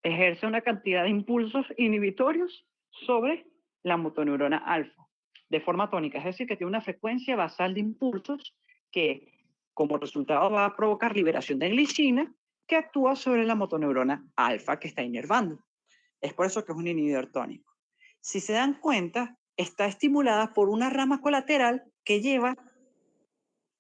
ejerce una cantidad de impulsos inhibitorios sobre la motoneurona alfa de forma tónica, es decir, que tiene una frecuencia basal de impulsos que como resultado va a provocar liberación de glicina que actúa sobre la motoneurona alfa que está inervando. Es por eso que es un inhibidor tónico. Si se dan cuenta, está estimulada por una rama colateral que lleva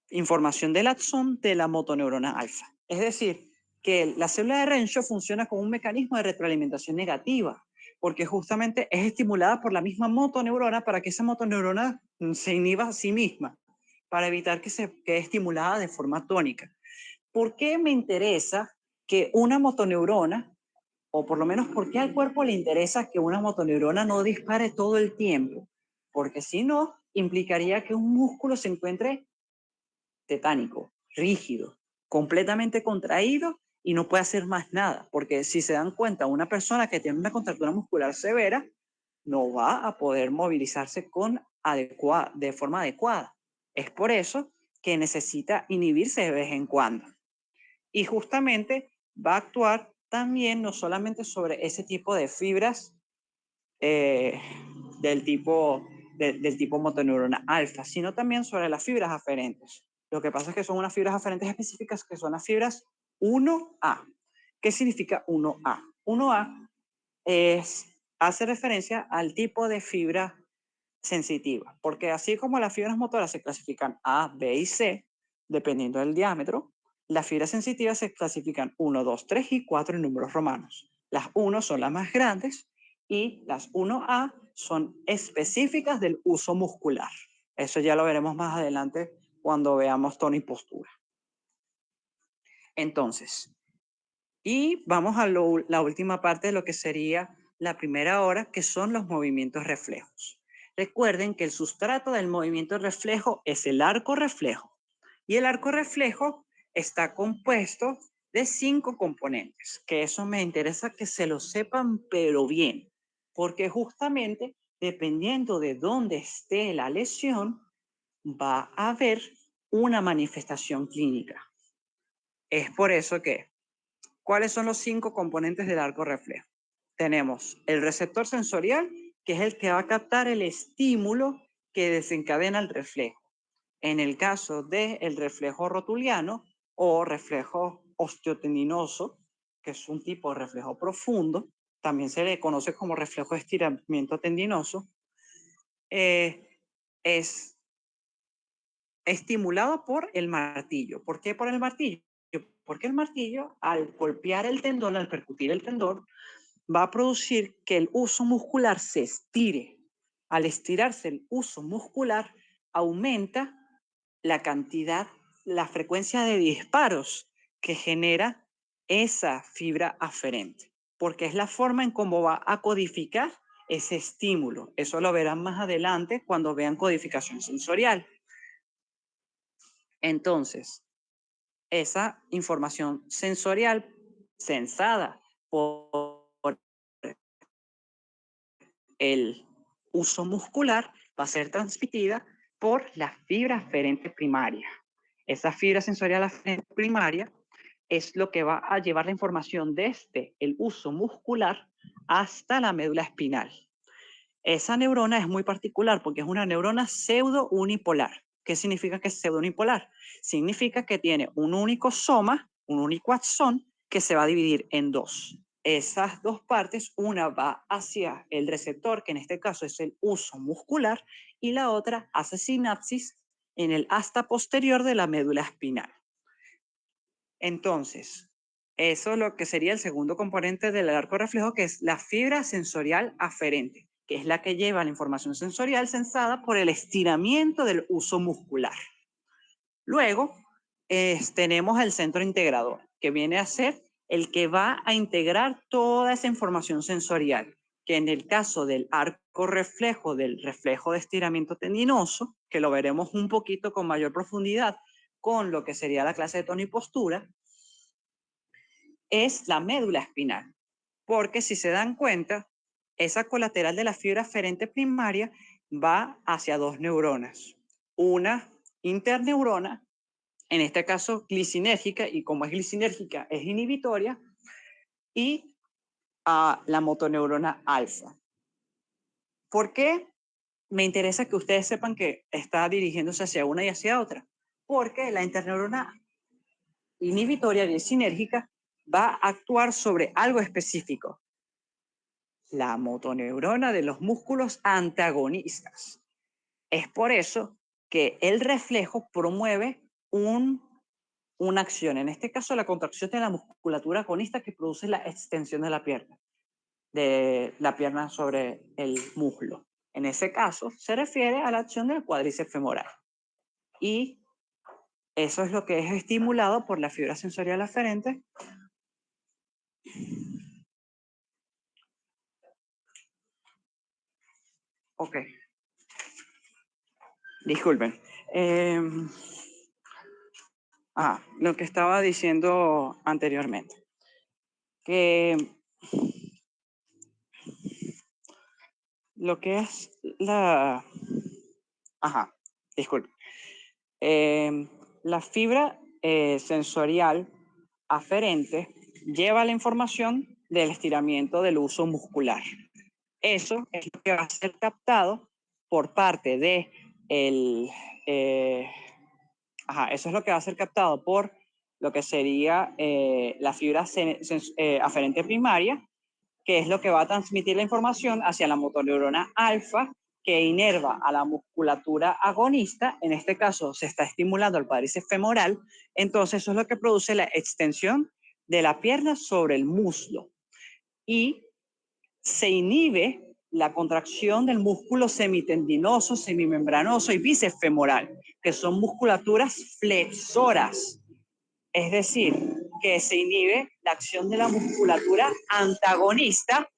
información del axón de la motoneurona alfa. Es decir, que la célula de Renshaw funciona como un mecanismo de retroalimentación negativa, porque justamente es estimulada por la misma motoneurona para que esa motoneurona se inhiba a sí misma, para evitar que se quede estimulada de forma tónica. ¿Por qué me interesa que una motoneurona, o por lo menos por qué al cuerpo le interesa que una motoneurona no dispare todo el tiempo? Porque si no, implicaría que un músculo se encuentre tetánico, rígido, completamente contraído y no puede hacer más nada, porque si se dan cuenta, una persona que tiene una contractura muscular severa no va a poder movilizarse de forma adecuada. Es por eso que necesita inhibirse de vez en cuando. Y justamente va a actuar también no solamente sobre ese tipo de fibras del tipo motoneurona alfa, sino también sobre las fibras aferentes. Lo que pasa es que son unas fibras aferentes específicas que son las fibras 1A. ¿Qué significa 1A? 1A hace referencia al tipo de fibra sensitiva, porque así como las fibras motoras se clasifican A, B y C, dependiendo del diámetro, las fibras sensitivas se clasifican 1, 2, 3 y 4 en números romanos. Las 1 son las más grandes y las 1A son específicas del uso muscular. Eso ya lo veremos más adelante cuando veamos tono y postura. Entonces, y vamos a la última parte de lo que sería la primera hora, que son los movimientos reflejos. Recuerden que el sustrato del movimiento reflejo es el arco reflejo. Y el arco reflejo está compuesto de 5 componentes, que eso me interesa que se lo sepan pero bien, porque justamente dependiendo de dónde esté la lesión, va a haber una manifestación clínica. Es por eso que, ¿cuáles son los 5 componentes del arco reflejo? Tenemos el receptor sensorial, que es el que va a captar el estímulo que desencadena el reflejo. En el caso del reflejo rotuliano o reflejo osteotendinoso, que es un tipo de reflejo profundo, también se le conoce como reflejo de estiramiento tendinoso, es estimulado por el martillo. ¿Por qué por el martillo? Porque el martillo, al golpear el tendón, al percutir el tendón, va a producir que el uso muscular se estire. Al estirarse el uso muscular, aumenta la cantidad, la frecuencia de disparos que genera esa fibra aferente, porque es la forma en cómo va a codificar ese estímulo. Eso lo verán más adelante cuando vean codificación sensorial. Entonces, esa información sensorial sensada por el uso muscular va a ser transmitida por la fibra aferente primaria. Esa fibra sensorial aferente primaria es lo que va a llevar la información desde el uso muscular hasta la médula espinal. Esa neurona es muy particular porque es una neurona pseudo-unipolar. ¿Qué significa que es pseudo-unipolar? Significa que tiene un único soma, un único axón, que se va a dividir en 2. Esas 2 partes, una va hacia el receptor, que en este caso es el uso muscular, y la otra hace sinapsis en el asta posterior de la médula espinal. Entonces, eso es lo que sería el segundo componente del arco reflejo, que es la fibra sensorial aferente, que es la que lleva la información sensorial sensada por el estiramiento del uso muscular. Luego, tenemos el centro integrador, que viene a ser el que va a integrar toda esa información sensorial, que en el caso del arco reflejo, del reflejo de estiramiento tendinoso, que lo veremos un poquito con mayor profundidad con lo que sería la clase de tono y postura, es la médula espinal. Porque si se dan cuenta, esa colateral de la fibra aferente primaria va hacia dos neuronas. Una interneurona, en este caso glicinérgica, y como es glicinérgica es inhibitoria, y a la motoneurona alfa. ¿Por qué me interesa que ustedes sepan que está dirigiéndose hacia una y hacia otra? Porque la interneurona inhibitoria glicinérgica va a actuar sobre algo específico, la motoneurona de los músculos antagonistas. Es por eso que el reflejo promueve una acción, en este caso la contracción de la musculatura agonista que produce la extensión de la pierna sobre el muslo. En ese caso se refiere a la acción del cuádriceps femoral. Y eso es lo que es estimulado por la fibra sensorial aferente. Ok. Disculpen. Lo que estaba diciendo anteriormente. Que lo que es la... disculpen. La fibra sensorial aferente lleva la información del estiramiento del uso muscular. Eso es lo que va a ser captado por parte de eso es lo que va a ser captado por lo que sería la fibra aferente primaria, que es lo que va a transmitir la información hacia la motoneurona alfa, que inerva a la musculatura agonista. En este caso se está estimulando el cuádriceps femoral, entonces eso es lo que produce la extensión de la pierna sobre el muslo y se inhibe la contracción del músculo semitendinoso, semimembranoso y bíceps femoral, que son musculaturas flexoras. Es decir, que se inhibe la acción de la musculatura antagonista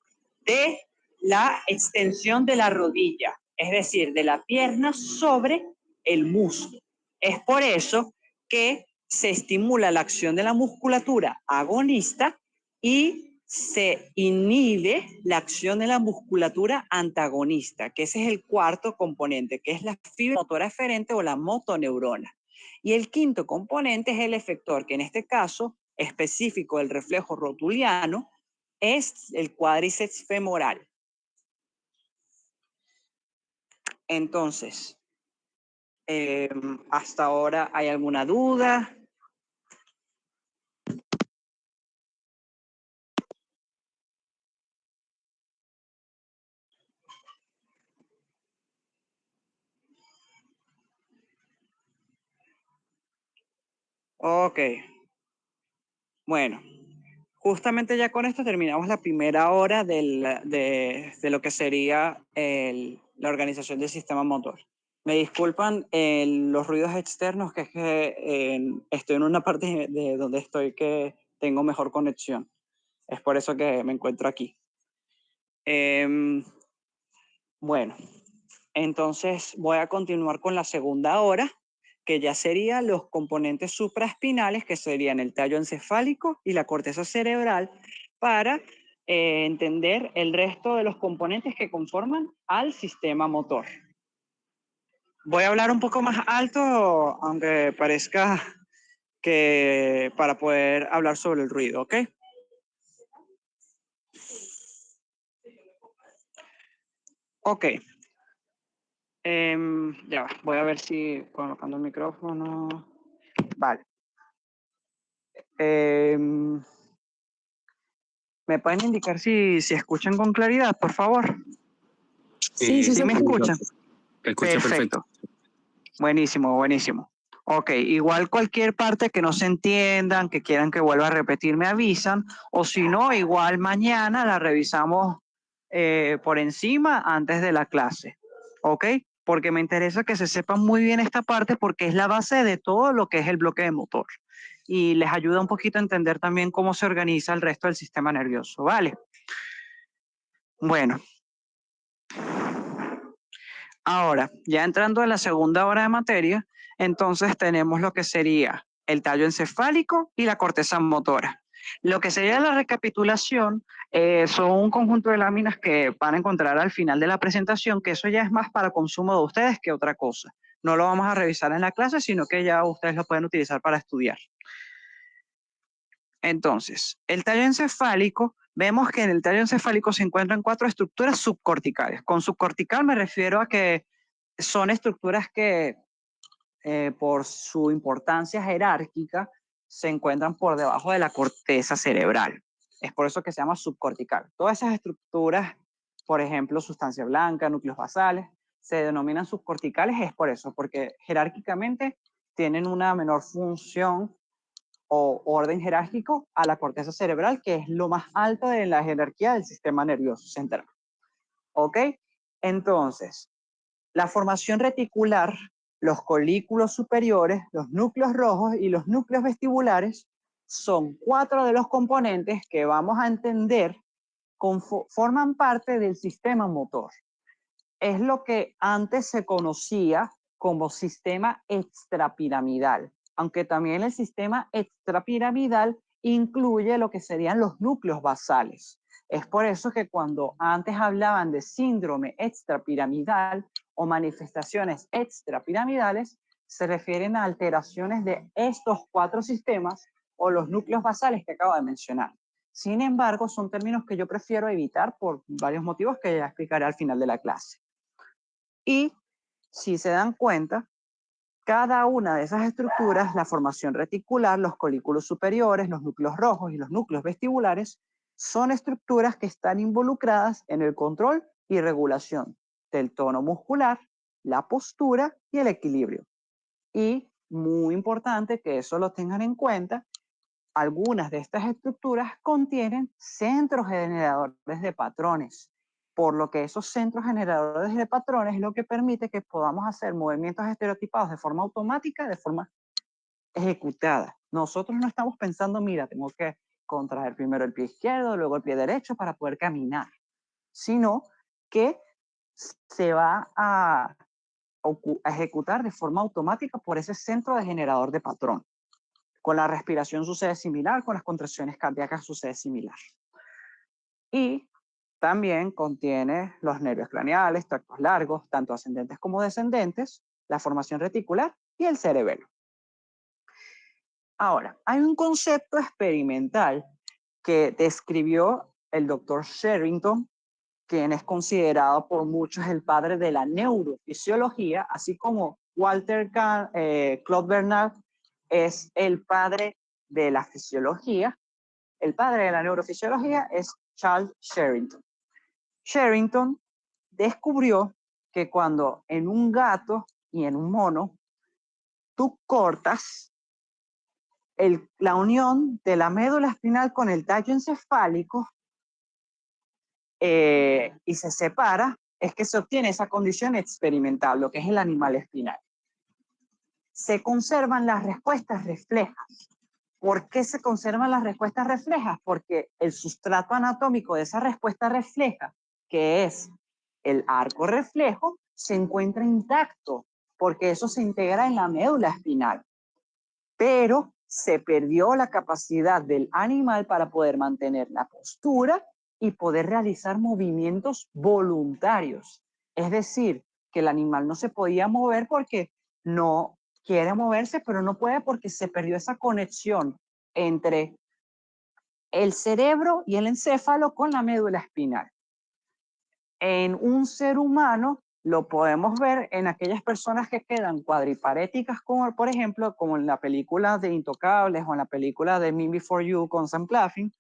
de la extensión de la rodilla, es decir, de la pierna sobre el muslo. Es por eso que se estimula la acción de la musculatura agonista y se inhibe la acción de la musculatura antagonista, que ese es el cuarto componente, que es la fibra motora eferente o la motoneurona. Y el quinto componente es el efector, que en este caso específico del reflejo rotuliano es el cuádriceps femoral. Entonces, hasta ahora, ¿hay alguna duda? Ok. Bueno, justamente ya con esto terminamos la primera hora de lo que sería la organización del sistema motor. Me disculpan los ruidos externos, que es que estoy en una parte de donde estoy que tengo mejor conexión. Es por eso que me encuentro aquí. Bueno, entonces voy a continuar con la segunda hora, que ya serían los componentes supraespinales, que serían el tallo encefálico y la corteza cerebral, para entender el resto de los componentes que conforman al sistema motor. Voy a hablar un poco más alto, aunque parezca que para poder hablar sobre el ruido, ¿ok? Ok. Ya va, voy a ver si colocando el micrófono. Vale. ¿Me pueden indicar si escuchan con claridad, por favor? Sí, ¿Sí me escuchan? Te escucho perfecto. Buenísimo, buenísimo. Ok, igual cualquier parte que no se entiendan, que quieran que vuelva a repetir, me avisan, o si no, igual mañana la revisamos por encima antes de la clase, ¿ok? Porque me interesa que se sepan muy bien esta parte porque es la base de todo lo que es el bloque de motor y les ayuda un poquito a entender también cómo se organiza el resto del sistema nervioso, ¿vale? Bueno, ahora, ya entrando en la segunda hora de materia, entonces tenemos lo que sería el tallo encefálico y la corteza motora. Lo que sería la recapitulación son un conjunto de láminas que van a encontrar al final de la presentación, que eso ya es más para consumo de ustedes que otra cosa. No lo vamos a revisar en la clase, sino que ya ustedes lo pueden utilizar para estudiar. Entonces, el tallo encefálico, vemos que en el tallo encefálico se encuentran 4 estructuras subcorticales. Con subcortical me refiero a que son estructuras que por su importancia jerárquica se encuentran por debajo de la corteza cerebral. Es por eso que se llama subcortical. Todas esas estructuras, por ejemplo, sustancia blanca, núcleos basales, se denominan subcorticales, es por eso, porque jerárquicamente tienen una menor función o orden jerárquico a la corteza cerebral, que es lo más alto de la jerarquía del sistema nervioso central. ¿Ok? Entonces, la formación reticular, los colículos superiores, los núcleos rojos y los núcleos vestibulares son 4 de los componentes que vamos a entender forman parte del sistema motor. Es lo que antes se conocía como sistema extrapiramidal, aunque también el sistema extrapiramidal incluye lo que serían los núcleos basales. Es por eso que cuando antes hablaban de síndrome extrapiramidal o manifestaciones extrapiramidales, se refieren a alteraciones de estos 4 sistemas o los núcleos basales que acabo de mencionar. Sin embargo, son términos que yo prefiero evitar por varios motivos que ya explicaré al final de la clase. Y si se dan cuenta, cada una de esas estructuras, la formación reticular, los colículos superiores, los núcleos rojos y los núcleos vestibulares, son estructuras que están involucradas en el control y regulación del tono muscular, la postura y el equilibrio. Y muy importante que eso lo tengan en cuenta, algunas de estas estructuras contienen centros generadores de patrones, por lo que esos centros generadores de patrones es lo que permite que podamos hacer movimientos estereotipados de forma automática, de forma ejecutada. Nosotros no estamos pensando, mira, tengo que contraer primero el pie izquierdo, luego el pie derecho para poder caminar, sino que se va a ejecutar de forma automática por ese centro de generador de patrón. Con la respiración sucede similar, con las contracciones cardíacas sucede similar. Y también contiene los nervios craneales, tractos largos, tanto ascendentes como descendentes, la formación reticular y el cerebelo. Ahora, hay un concepto experimental que describió el doctor Sherrington, quien es considerado por muchos el padre de la neurofisiología, así como Walter Claude Bernard es el padre de la fisiología. El padre de la neurofisiología es Charles Sherrington. Sherrington descubrió que cuando en un gato y en un mono tú cortas la unión de la médula espinal con el tallo encefálico y se separa, es que se obtiene esa condición experimental, lo que es el animal espinal. Se conservan las respuestas reflejas. ¿Por qué se conservan las respuestas reflejas? Porque el sustrato anatómico de esa respuesta refleja, que es el arco reflejo, se encuentra intacto, porque eso se integra en la médula espinal. Pero se perdió la capacidad del animal para poder mantener la postura y poder realizar movimientos voluntarios. Es decir, que el animal no se podía mover porque no quiere moverse, pero no puede porque se perdió esa conexión entre el cerebro y el encéfalo con la médula espinal. En un ser humano lo podemos ver en aquellas personas que quedan cuadriparéticas, como por ejemplo, como en la película de Intocables o en la película de Me Before You con Sam Claflin,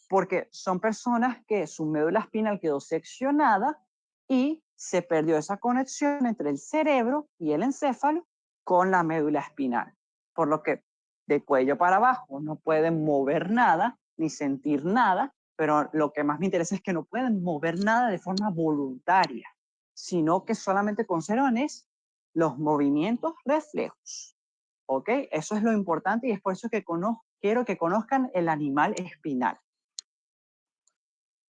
porque son personas que su médula espinal quedó seccionada y se perdió esa conexión entre el cerebro y el encéfalo con la médula espinal, por lo que de cuello para abajo no pueden mover nada ni sentir nada, pero lo que más me interesa es que no pueden mover nada de forma voluntaria, sino que solamente conservan es los movimientos reflejos. ¿Ok? Eso es lo importante y es por eso que quiero que conozcan el animal espinal.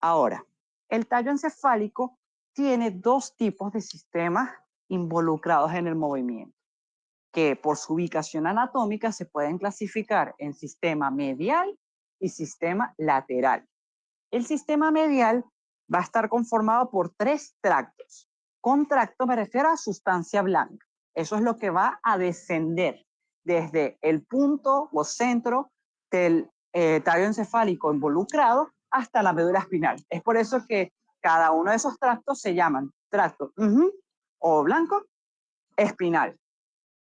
Ahora, el tallo encefálico tiene dos tipos de sistemas involucrados en el movimiento, que por su ubicación anatómica se pueden clasificar en sistema medial y sistema lateral. El sistema medial va a estar conformado por 3 tractos. Con tracto me refiero a sustancia blanca. Eso es lo que va a descender desde el punto o centro del tallo encefálico involucrado hasta la médula espinal. Es por eso que cada uno de esos tractos se llaman tracto o blanco espinal.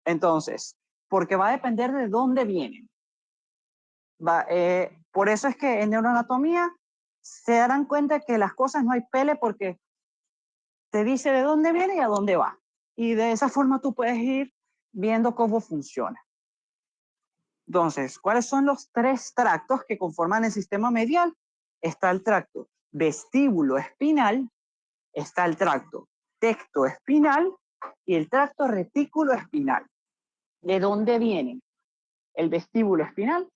Entonces, porque va a depender de dónde vienen. Por eso es que en neuroanatomía se darán cuenta que las cosas no hay pele porque te dice de dónde viene y a dónde va. Y de esa forma tú puedes ir viendo cómo funciona. Entonces, ¿cuáles son los 3 tractos que conforman el sistema medial? Está el tracto vestíbulo espinal, está el tracto tecto espinal y el tracto retículo espinal. ¿De dónde vienen? El vestíbulo espinal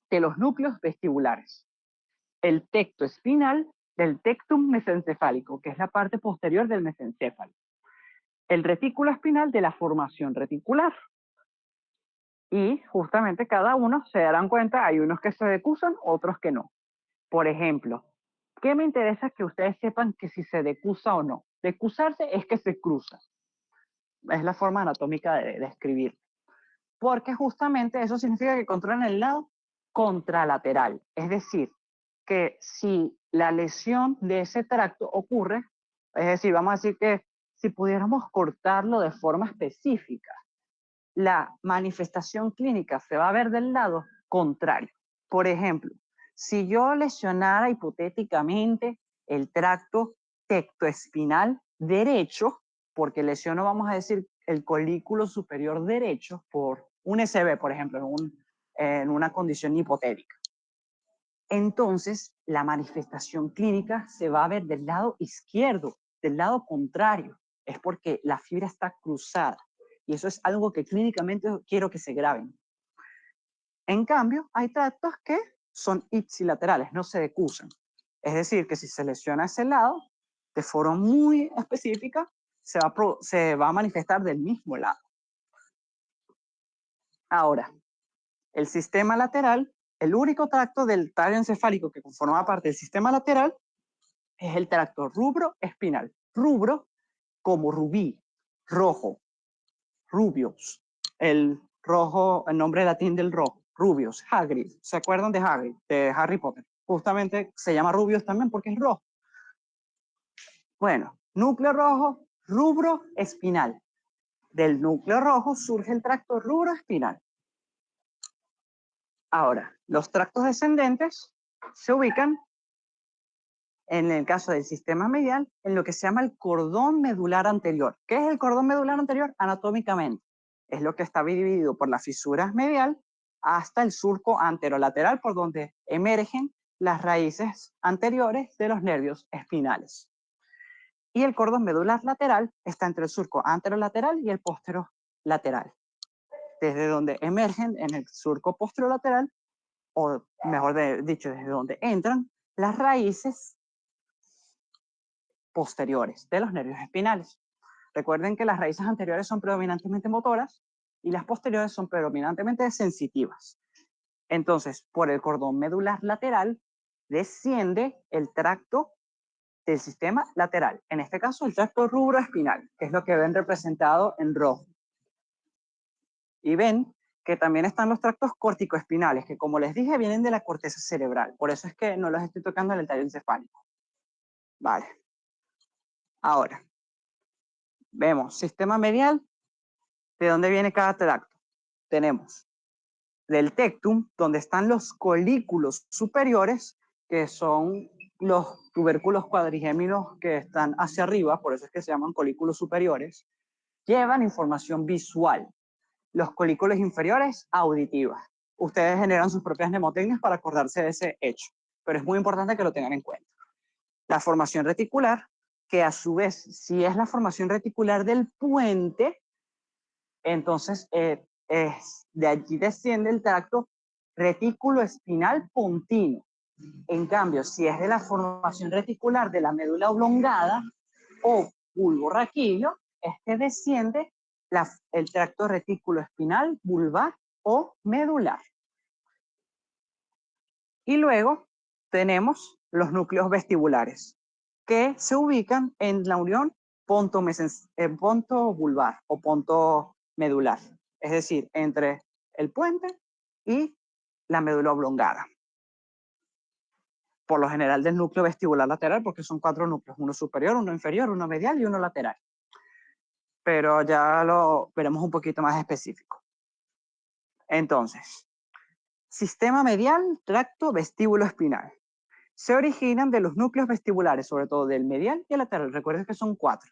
de los núcleos vestibulares. El tecto espinal del tectum mesencefálico, que es la parte posterior del mesencéfalo. El retículo espinal de la formación reticular. Y justamente cada uno, se darán cuenta, hay unos que se decusan, otros que no. Por ejemplo, ¿qué me interesa que ustedes sepan que si se decusa o no? Decusarse es que se cruza. Es la forma anatómica de escribir. Porque justamente eso significa que controlan el lado contralateral. Es decir, que si la lesión de ese tracto ocurre, es decir, vamos a decir que si pudiéramos cortarlo de forma específica, la manifestación clínica se va a ver del lado contrario. Por ejemplo, si yo lesionara hipotéticamente el tracto tectoespinal derecho, porque lesiono, vamos a decir, el colículo superior derecho por un SB, por ejemplo, en una condición hipotética. Entonces, la manifestación clínica se va a ver del lado izquierdo, del lado contrario. Es porque la fibra está cruzada. Y eso es algo que clínicamente quiero que se graben. En cambio, hay tractos que son ipsilaterales, no se decusan. Es decir, que si se lesiona ese lado, de forma muy específica, se va a manifestar del mismo lado. Ahora, el sistema lateral, el único tracto del tallo encefálico que conforma parte del sistema lateral es el tracto rubro espinal. Rubro como rubí, rojo, rubius, el rojo, el nombre latín del rojo, Rubius, Hagrid. ¿Se acuerdan de Hagrid, de Harry Potter? Justamente se llama Rubius también porque es rojo. Bueno, núcleo rojo, rubro espinal. Del núcleo rojo surge el tracto rubro espinal. Ahora, los tractos descendentes se ubican, en el caso del sistema medial, en lo que se llama el cordón medular anterior. ¿Qué es el cordón medular anterior? Anatómicamente, es lo que está dividido por las fisuras medial hasta el surco anterolateral, por donde emergen las raíces anteriores de los nervios espinales. Y el cordón medular lateral está entre el surco anterolateral y el posterolateral, desde donde emergen en el surco posterolateral, o mejor dicho, desde donde entran las raíces posteriores de los nervios espinales. Recuerden que las raíces anteriores son predominantemente motoras y las posteriores son predominantemente sensitivas. Entonces, por el cordón medular lateral desciende el tracto del sistema lateral, en este caso el tracto rubroespinal, que es lo que ven representado en rojo. Y ven que también están los tractos corticoespinales, que como les dije, vienen de la corteza cerebral. Por eso es que no los estoy tocando en el tallo encefálico. Vale. Ahora, vemos sistema medial. ¿De dónde viene cada tracto? Tenemos del tectum, donde están los colículos superiores, que son los tubérculos cuadrigéminos que están hacia arriba, por eso es que se llaman colículos superiores, llevan información visual. Los colículos inferiores, auditivas. Ustedes generan sus propias mnemotecnias para acordarse de ese hecho, pero es muy importante que lo tengan en cuenta. La formación reticular, que a su vez, si es la formación reticular del puente, entonces de allí desciende el tracto retículo espinal pontino. En cambio, si es de la formación reticular de la médula oblongada o bulbo raquídeo, es que desciende el tracto retículo espinal vulvar o medular. Y luego tenemos los núcleos vestibulares, que se ubican en la unión ponto vulvar o ponto medular, es decir, entre el puente y la médula oblongada. Por lo general del núcleo vestibular lateral, porque son 4 núcleos, uno superior, uno inferior, uno medial y uno lateral. Pero ya lo veremos un poquito más específico. Entonces, sistema medial, tracto vestíbulo espinal. Se originan de los núcleos vestibulares, sobre todo del medial y el lateral. Recuerden que son 4.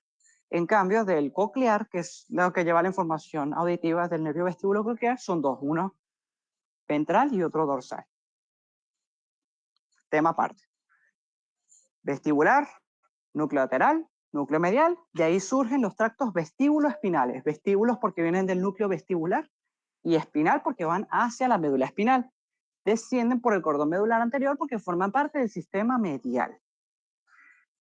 En cambio, del coclear, que es lo que lleva la información auditiva del nervio vestíbulo coclear, son 2, uno ventral y otro dorsal. Tema aparte. Vestibular, núcleo lateral, núcleo medial, de ahí surgen los tractos vestíbulo-espinales. Vestíbulos porque vienen del núcleo vestibular y espinal porque van hacia la médula espinal. Descienden por el cordón medular anterior porque forman parte del sistema medial.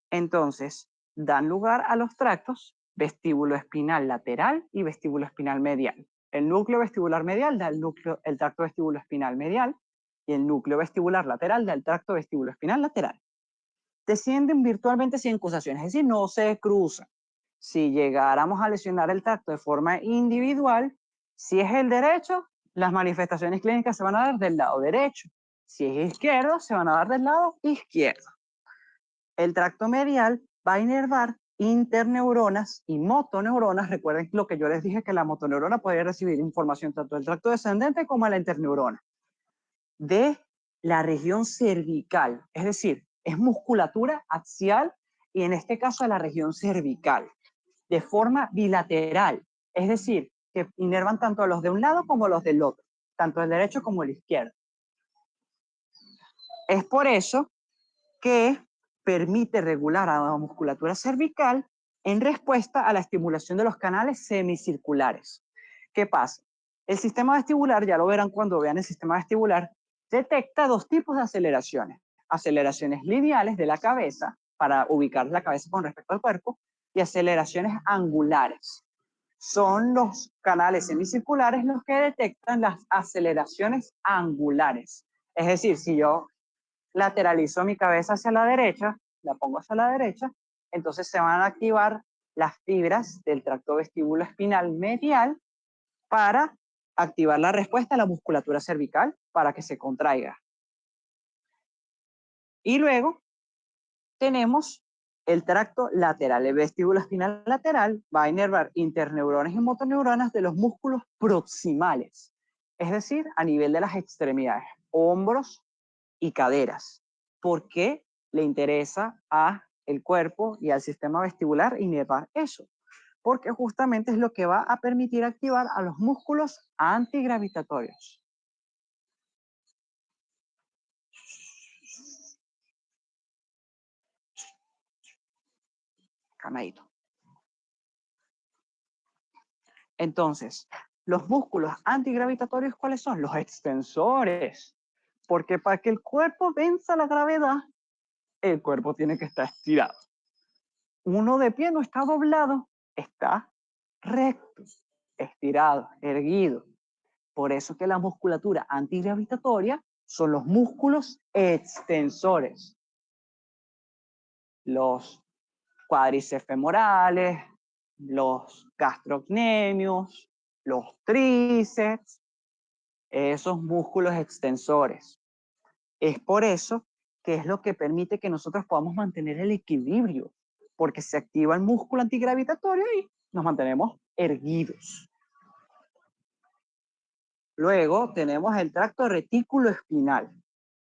Entonces, dan lugar a los tractos vestíbulo espinal lateral y vestíbulo espinal medial. El núcleo vestibular medial da el tracto vestíbulo espinal medial y el núcleo vestibular lateral da el tracto vestíbulo espinal lateral. Descienden virtualmente sin cruzaciones, es decir, no se cruzan. Si llegáramos a lesionar el tracto de forma individual, si es el derecho, las manifestaciones clínicas se van a dar del lado derecho. Si es izquierdo, se van a dar del lado izquierdo. El tracto medial va a inervar interneuronas y motoneuronas. Recuerden lo que yo les dije, que la motoneurona puede recibir información tanto del tracto descendente como de la interneurona. De la región cervical, es decir, es musculatura axial y en este caso de la región cervical, de forma bilateral, es decir, que inervan tanto a los de un lado como a los del otro, tanto el derecho como el izquierdo. Es por eso que permite regular a la musculatura cervical en respuesta a la estimulación de los canales semicirculares. ¿Qué pasa? El sistema vestibular, ya lo verán cuando vean el sistema vestibular, detecta 2 tipos de aceleraciones. Aceleraciones lineales de la cabeza, para ubicar la cabeza con respecto al cuerpo, y aceleraciones angulares. Son los canales semicirculares los que detectan las aceleraciones angulares. Es decir, si yo lateralizo mi cabeza hacia la derecha, la pongo hacia la derecha, entonces se van a activar las fibras del tracto vestíbulo espinal medial para activar la respuesta a la musculatura cervical para que se contraiga. Y luego tenemos el tracto lateral. El vestíbulo espinal lateral va a inervar interneuronas y motoneuronas de los músculos proximales, es decir, a nivel de las extremidades, hombros y caderas. ¿Por qué le interesa a el cuerpo y al sistema vestibular inervar eso? Porque justamente es lo que va a permitir activar a los músculos antigravitatorios. Calmadito. Entonces, los músculos antigravitatorios, ¿cuáles son? Los extensores. Porque para que el cuerpo venza la gravedad, el cuerpo tiene que estar estirado. Uno de pie no está doblado, está recto, estirado, erguido. Por eso que la musculatura antigravitatoria son los músculos extensores. Los cuádriceps femorales, los gastrocnemios, los tríceps, esos músculos extensores. Es por eso que es lo que permite que nosotros podamos mantener el equilibrio, porque se activa el músculo antigravitatorio y nos mantenemos erguidos. Luego tenemos el tracto retículo espinal.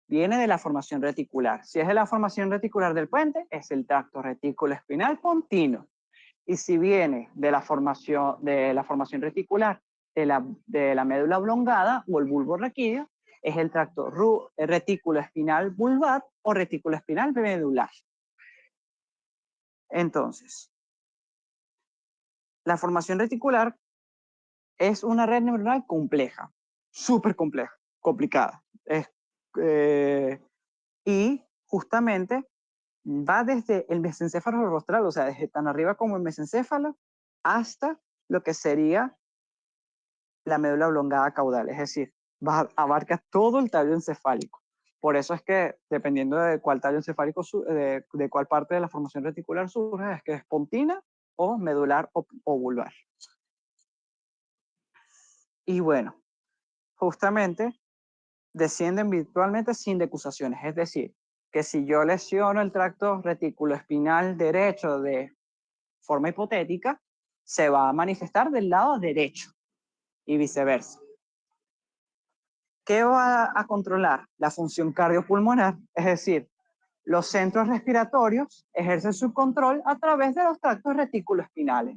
viene de la formación reticular. Si es de la formación reticular del puente, es el tracto retículo-espinal pontino. Y si viene de la formación reticular de la médula oblongada o el bulbo raquídeo, es el tracto retículo-espinal vulvar o retículo-espinal medular. Entonces, la formación reticular es una red neuronal compleja, súper compleja, complicada. Y justamente va desde el mesencéfalo rostral, o sea, desde tan arriba como el mesencéfalo, hasta lo que sería la médula oblongada caudal, es decir, abarca todo el tallo encefálico. Por eso es que, dependiendo de cuál tallo encefálico, de cuál parte de la formación reticular surge, es que es pontina o medular o vulvar. Y bueno, justamente descienden virtualmente sin decusaciones, es decir, que si yo lesiono el tracto reticuloespinal derecho de forma hipotética, se va a manifestar del lado derecho y viceversa. ¿Qué va a controlar? La función cardiopulmonar, es decir, los centros respiratorios ejercen su control a través de los tractos reticuloespinales.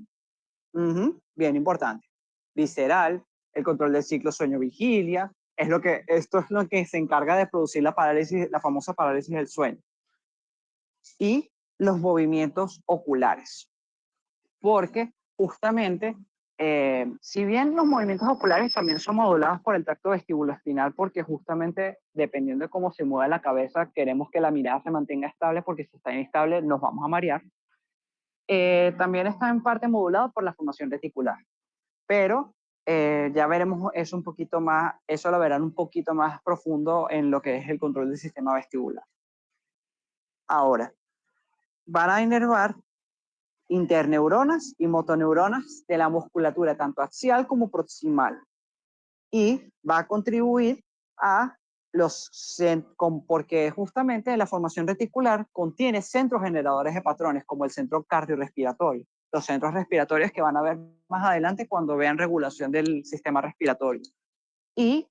Bien importante. Visceral, el control del ciclo sueño-vigilia, esto es lo que se encarga de producir la parálisis, la famosa parálisis del sueño. Y los movimientos oculares. Porque justamente, si bien los movimientos oculares también son modulados por el tracto vestibuloespinal, porque justamente dependiendo de cómo se mueve la cabeza, queremos que la mirada se mantenga estable, porque si está inestable nos vamos a marear. También está en parte modulado por la formación reticular. Pero ya veremos eso un poquito más, eso lo verán un poquito más profundo en lo que es el control del sistema vestibular. Ahora, van a inervar interneuronas y motoneuronas de la musculatura tanto axial como proximal y va a contribuir a porque justamente la formación reticular contiene centros generadores de patrones como el centro cardiorrespiratorio, los centros respiratorios que van a ver más adelante cuando vean regulación del sistema respiratorio, y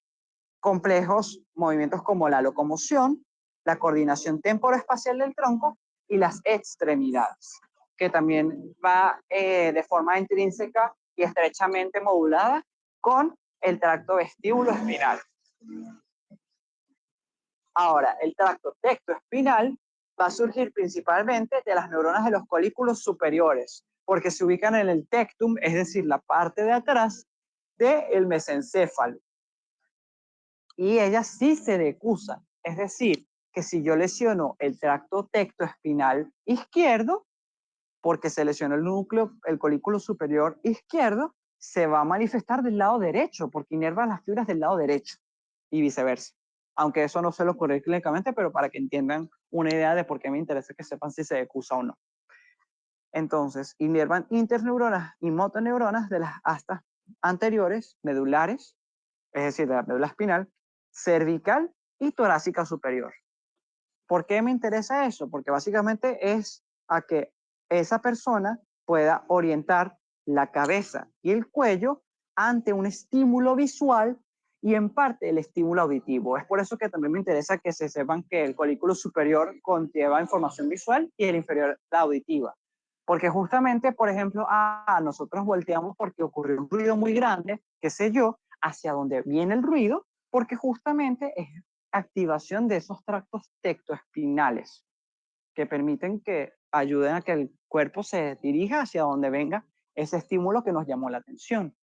complejos movimientos como la locomoción, la coordinación temporoespacial del tronco y las extremidades, que también va de forma intrínseca y estrechamente modulada con el tracto vestíbulo-espinal. Ahora, el tracto tectoespinal va a surgir principalmente de las neuronas de los colículos superiores, porque se ubican en el tectum, es decir, la parte de atrás del mesencéfalo. Y ellas sí se decusan, es decir, que si yo lesiono el tracto tectoespinal izquierdo, porque se lesionó el núcleo, el colículo superior izquierdo, se va a manifestar del lado derecho, porque inerva las fibras del lado derecho y viceversa. Aunque eso no suele ocurrir clínicamente, pero para que entiendan una idea de por qué me interesa que sepan si se decusa o no. Entonces, inervan interneuronas y motoneuronas de las astas anteriores, medulares, es decir, de la médula espinal, cervical y torácica superior. ¿Por qué me interesa eso? Porque básicamente es a que esa persona pueda orientar la cabeza y el cuello ante un estímulo visual y en parte el estímulo auditivo. Es por eso que también me interesa que se sepan que el colículo superior conlleva información visual y el inferior la auditiva. Porque justamente, por ejemplo, nosotros volteamos porque ocurrió un ruido muy grande, qué sé yo, hacia donde viene el ruido, porque justamente es activación de esos tractos tectoespinales que permiten que ayuden a que el cuerpo se dirija hacia donde venga ese estímulo que nos llamó la atención.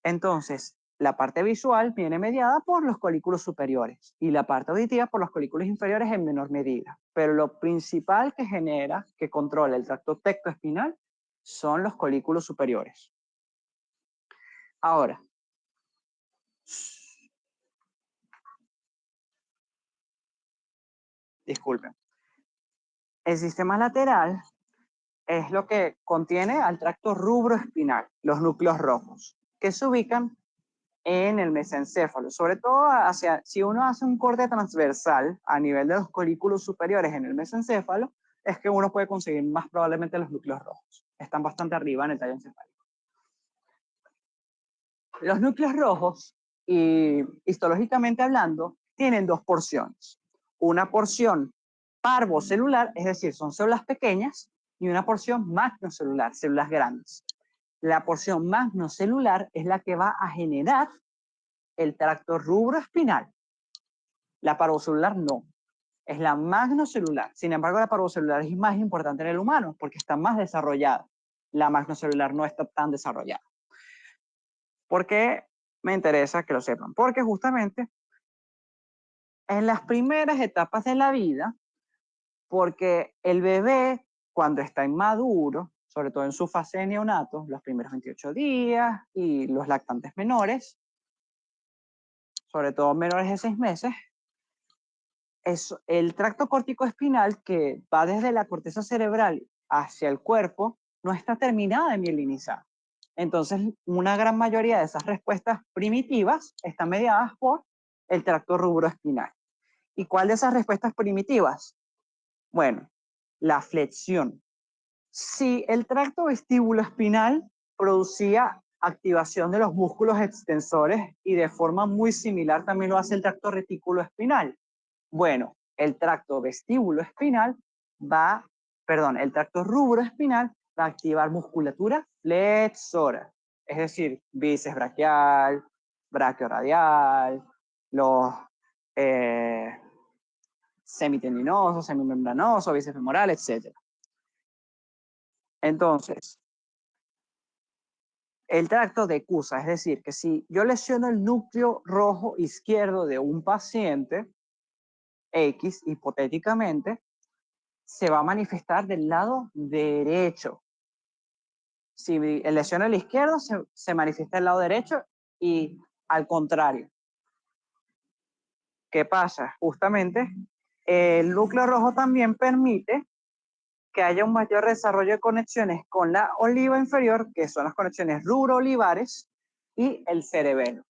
Entonces, la parte visual viene mediada por los colículos superiores y la parte auditiva por los colículos inferiores en menor medida. Pero lo principal que genera, que controla el tracto tectoespinal, son los colículos superiores. Ahora, disculpen. El sistema lateral es lo que contiene al tracto rubroespinal, los núcleos rojos, que se ubican en el mesencéfalo, sobre todo si uno hace un corte transversal a nivel de los colículos superiores en el mesencéfalo, es que uno puede conseguir más probablemente los núcleos rojos. Están bastante arriba en el tallo encefálico. Los núcleos rojos, y histológicamente hablando, tienen dos porciones. Una porción parvocelular, es decir, son células pequeñas, y una porción magnocelular, células grandes. La porción magnocelular es la que va a generar el tracto rubroespinal. La parvocelular no, es la magnocelular. Sin embargo, la parvocelular es más importante en el humano porque está más desarrollada. La magnocelular no está tan desarrollada. ¿Por qué me interesa que lo sepan? Porque justamente en las primeras etapas de la vida, porque el bebé cuando está inmaduro, sobre todo en su fase de neonato, los primeros 28 días y los lactantes menores, sobre todo menores de 6 meses, es el tracto corticoespinal que va desde la corteza cerebral hacia el cuerpo, no está terminada de mielinizar. Entonces, una gran mayoría de esas respuestas primitivas están mediadas por el tracto rubroespinal. ¿Y cuál de esas respuestas primitivas? Bueno, la flexión. Si el tracto vestíbulo-espinal producía activación de los músculos extensores y de forma muy similar también lo hace el tracto reticuloespinal. Bueno, el tracto vestíbulo-espinal el tracto rubroespinal va a activar musculatura flexora, es decir, bíceps braquial, brachioradial, los semitendinosos, semimembranosos, bíceps femoral, etc. Entonces, el tracto decusa, es decir, que si yo lesiono el núcleo rojo izquierdo de un paciente X, hipotéticamente, se va a manifestar del lado derecho. Si lesiona el izquierdo, se manifiesta del lado derecho y al contrario. ¿Qué pasa? Justamente, el núcleo rojo también permite que haya un mayor desarrollo de conexiones con la oliva inferior, que son las conexiones rubro-olivares, y el cerebelo.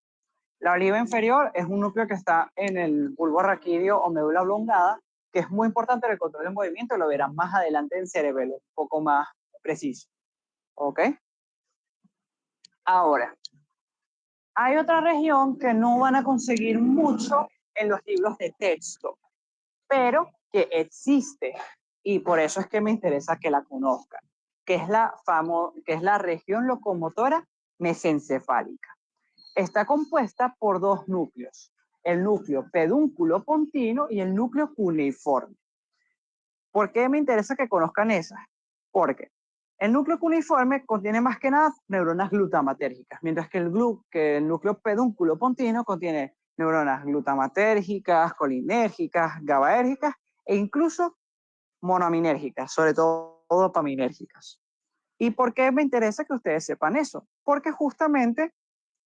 La oliva inferior es un núcleo que está en el bulbo raquídeo o médula oblongada, que es muy importante en el control del movimiento, lo verán más adelante en cerebelo, un poco más preciso. ¿Ok? Ahora, hay otra región que no van a conseguir mucho en los libros de texto, pero que existe y por eso es que me interesa que la conozcan, que es la región locomotora mesencefálica. Está compuesta por dos núcleos, el núcleo pedúnculo pontino y el núcleo cuneiforme. ¿Por qué me interesa que conozcan esas? Porque el núcleo cuneiforme contiene más que nada neuronas glutamatérgicas, mientras que el núcleo pedúnculo pontino contiene neuronas glutamatérgicas, colinérgicas, GABAérgicas e incluso monoaminérgicas, sobre todo dopaminérgicas. ¿Y por qué me interesa que ustedes sepan eso? Porque justamente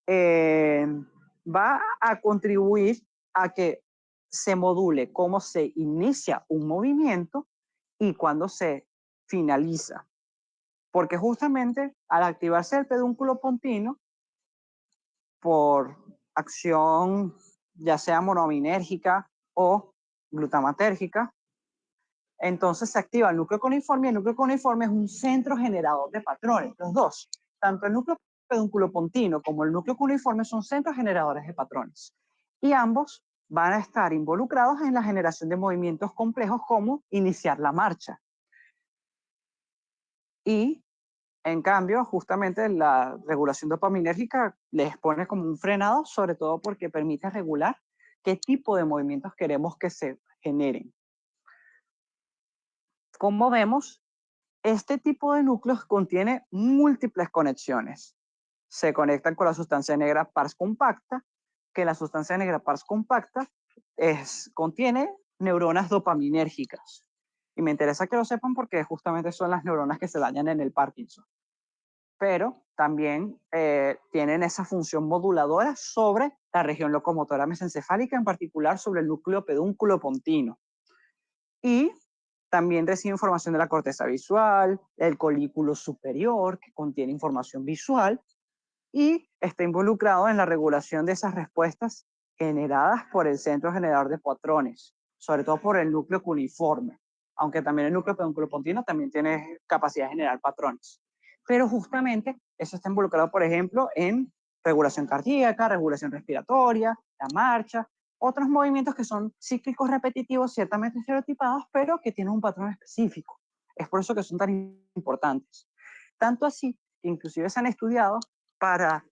va a contribuir a que se module cómo se inicia un movimiento y cuándo se finaliza. Porque justamente al activarse el pedúnculo pontino por acción ya sea monoaminérgica o glutamatérgica, entonces se activa el núcleo cuneiforme y el núcleo cuneiforme es un centro generador de patrones, los dos. Tanto el núcleo pedúnculo pontino como el núcleo cuneiforme son centros generadores de patrones. Y ambos van a estar involucrados en la generación de movimientos complejos como iniciar la marcha. Y en cambio, justamente la regulación dopaminérgica les pone como un frenado, sobre todo porque permite regular qué tipo de movimientos queremos que se generen. Como vemos, este tipo de núcleos contiene múltiples conexiones. Se conectan con la sustancia negra pars compacta, que la sustancia negra pars compacta contiene neuronas dopaminérgicas. Y me interesa que lo sepan porque justamente son las neuronas que se dañan en el Parkinson. Pero también tienen esa función moduladora sobre la región locomotora mesencefálica, en particular sobre el núcleo pedúnculo pontino. Y también recibe información de la corteza visual, del colículo superior, que contiene información visual, y está involucrado en la regulación de esas respuestas generadas por el centro generador de patrones, sobre todo por el núcleo cuneiforme, aunque también el núcleo pedúnculo pontino también tiene capacidad de generar patrones. Pero justamente eso está involucrado, por ejemplo, en regulación cardíaca, regulación respiratoria, la marcha, otros movimientos que son cíclicos repetitivos, ciertamente estereotipados, pero que tienen un patrón específico. Es por eso que son tan importantes. Tanto así que inclusive se han estudiado para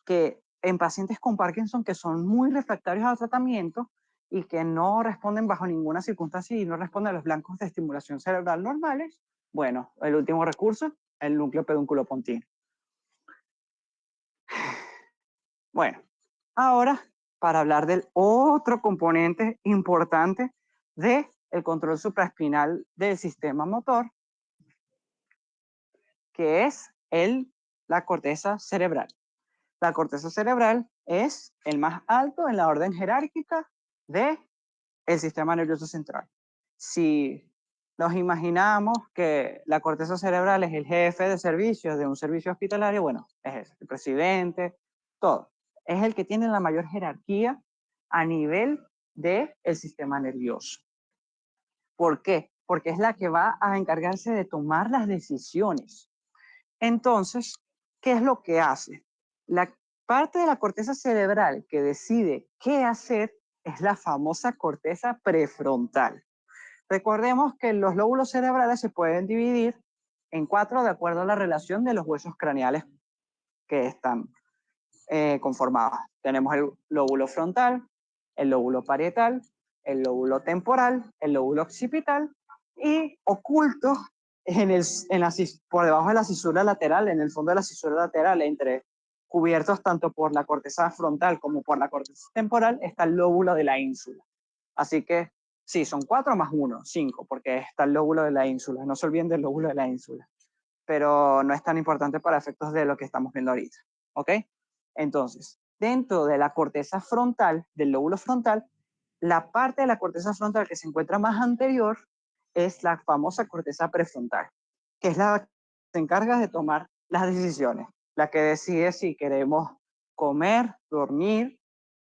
que en pacientes con Parkinson que son muy refractarios al tratamiento y que no responden bajo ninguna circunstancia y no responden a los blancos de estimulación cerebral normales, bueno, el último recurso, el núcleo pedúnculo-pontino. Bueno, ahora para hablar del otro componente importante del control supraespinal del sistema motor, que es la corteza cerebral. La corteza cerebral es el más alto en la orden jerárquica del sistema nervioso central. Si nos imaginamos que la corteza cerebral es el jefe de servicios de un servicio hospitalario, bueno, es el presidente, todo. Es el que tiene la mayor jerarquía a nivel del sistema nervioso. ¿Por qué? Porque es la que va a encargarse de tomar las decisiones. Entonces, ¿qué es lo que hace? La parte de la corteza cerebral que decide qué hacer es la famosa corteza prefrontal. Recordemos que los lóbulos cerebrales se pueden dividir en 4 de acuerdo a la relación de los huesos craneales que están conformados. Tenemos el lóbulo frontal, el lóbulo parietal, el lóbulo temporal, el lóbulo occipital y ocultos por debajo de la cisura lateral, en el fondo de la cisura lateral, cubiertos tanto por la corteza frontal como por la corteza temporal, está el lóbulo de la ínsula. Así que sí, son 4 más 1, 5, porque está el lóbulo de la ínsula. No se olviden del lóbulo de la ínsula, pero no es tan importante para efectos de lo que estamos viendo ahorita. ¿Ok? Entonces, dentro de la corteza frontal, del lóbulo frontal, la parte de la corteza frontal que se encuentra más anterior es la famosa corteza prefrontal, que es la que se encarga de tomar las decisiones, la que decide si queremos comer, dormir,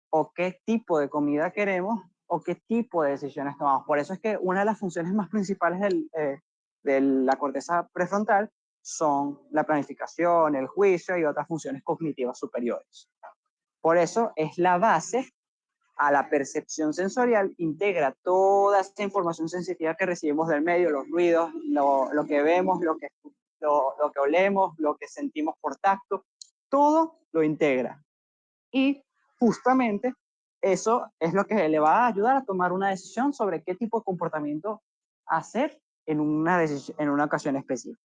o qué tipo de comida queremos, o qué tipo de decisiones tomamos. Por eso es que una de las funciones más principales de la corteza prefrontal son la planificación, el juicio y otras funciones cognitivas superiores. Por eso es la base a la percepción sensorial, integra toda esta información sensitiva que recibimos del medio, los ruidos, lo que vemos, lo que olemos, lo que sentimos por tacto, todo lo integra. Y justamente eso es lo que le va a ayudar a tomar una decisión sobre qué tipo de comportamiento hacer en una ocasión específica.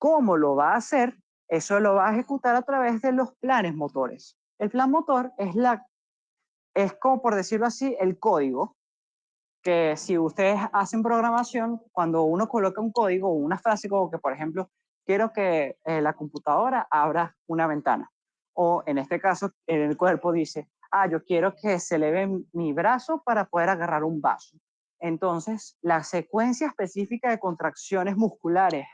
¿Cómo lo va a hacer? Eso lo va a ejecutar a través de los planes motores. El plan motor es como, por decirlo así, el código que si ustedes hacen programación, cuando uno coloca un código o una frase como que, por ejemplo, quiero que la computadora abra una ventana. O en este caso, en el cuerpo dice, yo quiero que se eleve mi brazo para poder agarrar un vaso. Entonces, la secuencia específica de contracciones musculares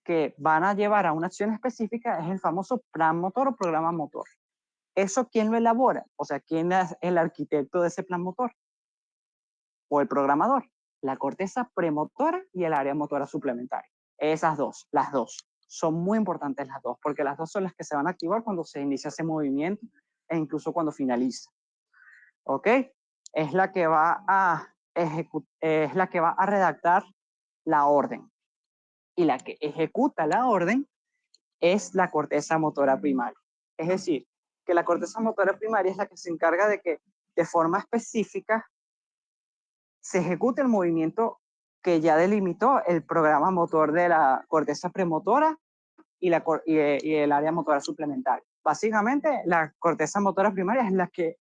que van a llevar a una acción específica es el famoso plan motor o programa motor. ¿Eso quién lo elabora? O sea, ¿quién es el arquitecto de ese plan motor? O el programador, la corteza premotora y el área motora suplementaria. Esas dos, las dos. Son muy importantes las dos, porque las dos son las que se van a activar cuando se inicia ese movimiento e incluso cuando finaliza. ¿Ok? Es la que va a redactar la orden. Y la que ejecuta la orden es la corteza motora primaria. Es decir, que la corteza motora primaria es la que se encarga de que de forma específica se ejecute el movimiento que ya delimitó el programa motor de la corteza premotora y el área motora suplementaria. Básicamente, la corteza motora primaria es la que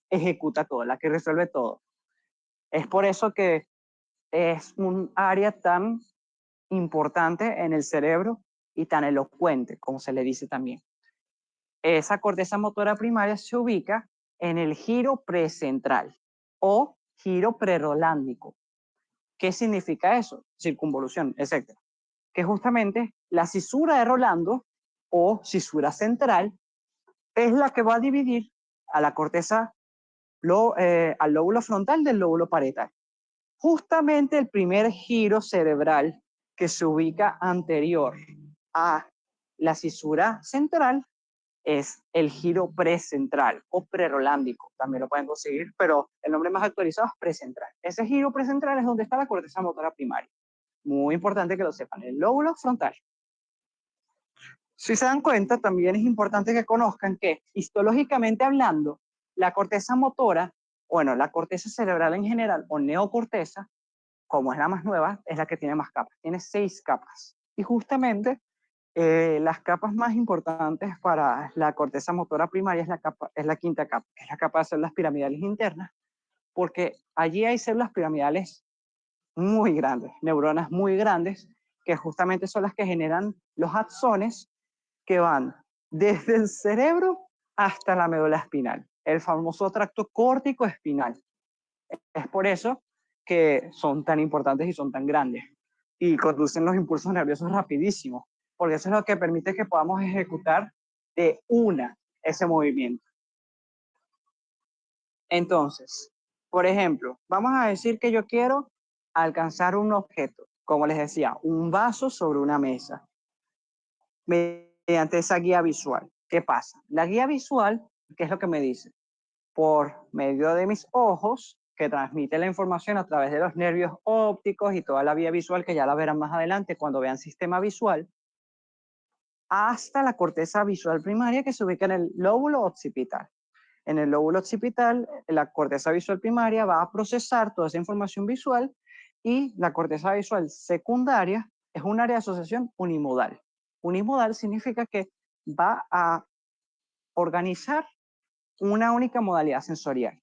ejecuta todo, la que resuelve todo. Es por eso que es un área tan importante en el cerebro y tan elocuente, como se le dice también. Esa corteza motora primaria se ubica en el giro precentral o giro prerolándico. ¿Qué significa eso? Circunvolución, etc. Que justamente la cisura de Rolando o cisura central es la que va a dividir a la corteza, al lóbulo frontal del lóbulo parietal. Justamente el primer giro cerebral que se ubica anterior a la cisura central es el giro precentral o prerolándico, también lo pueden conseguir, pero el nombre más actualizado es precentral. Ese giro precentral es donde está la corteza motora primaria. Muy importante que lo sepan, el lóbulo frontal. Si se dan cuenta, también es importante que conozcan que, histológicamente hablando, la corteza motora, bueno, la corteza cerebral en general, o neocorteza, como es la más nueva, es la que tiene más capas. Tiene 6 capas. Y justamente las capas más importantes para la corteza motora primaria es la quinta capa, que es la capa de células piramidales internas, porque allí hay células piramidales muy grandes, neuronas muy grandes, que justamente son las que generan los axones que van desde el cerebro hasta la médula espinal, el famoso tracto córtico espinal. Es por eso que son tan importantes y son tan grandes y conducen los impulsos nerviosos rapidísimos, porque eso es lo que permite que podamos ejecutar de una ese movimiento. Entonces, por ejemplo, vamos a decir que yo quiero alcanzar un objeto, como les decía, un vaso sobre una mesa, mediante esa guía visual. ¿Qué pasa? La guía visual, ¿qué es lo que me dice? Por medio de mis ojos, que transmite la información a través de los nervios ópticos y toda la vía visual, que ya la verán más adelante cuando vean sistema visual, hasta la corteza visual primaria que se ubica en el lóbulo occipital. En el lóbulo occipital, la corteza visual primaria va a procesar toda esa información visual y la corteza visual secundaria es un área de asociación unimodal. Unimodal significa que va a organizar una única modalidad sensorial.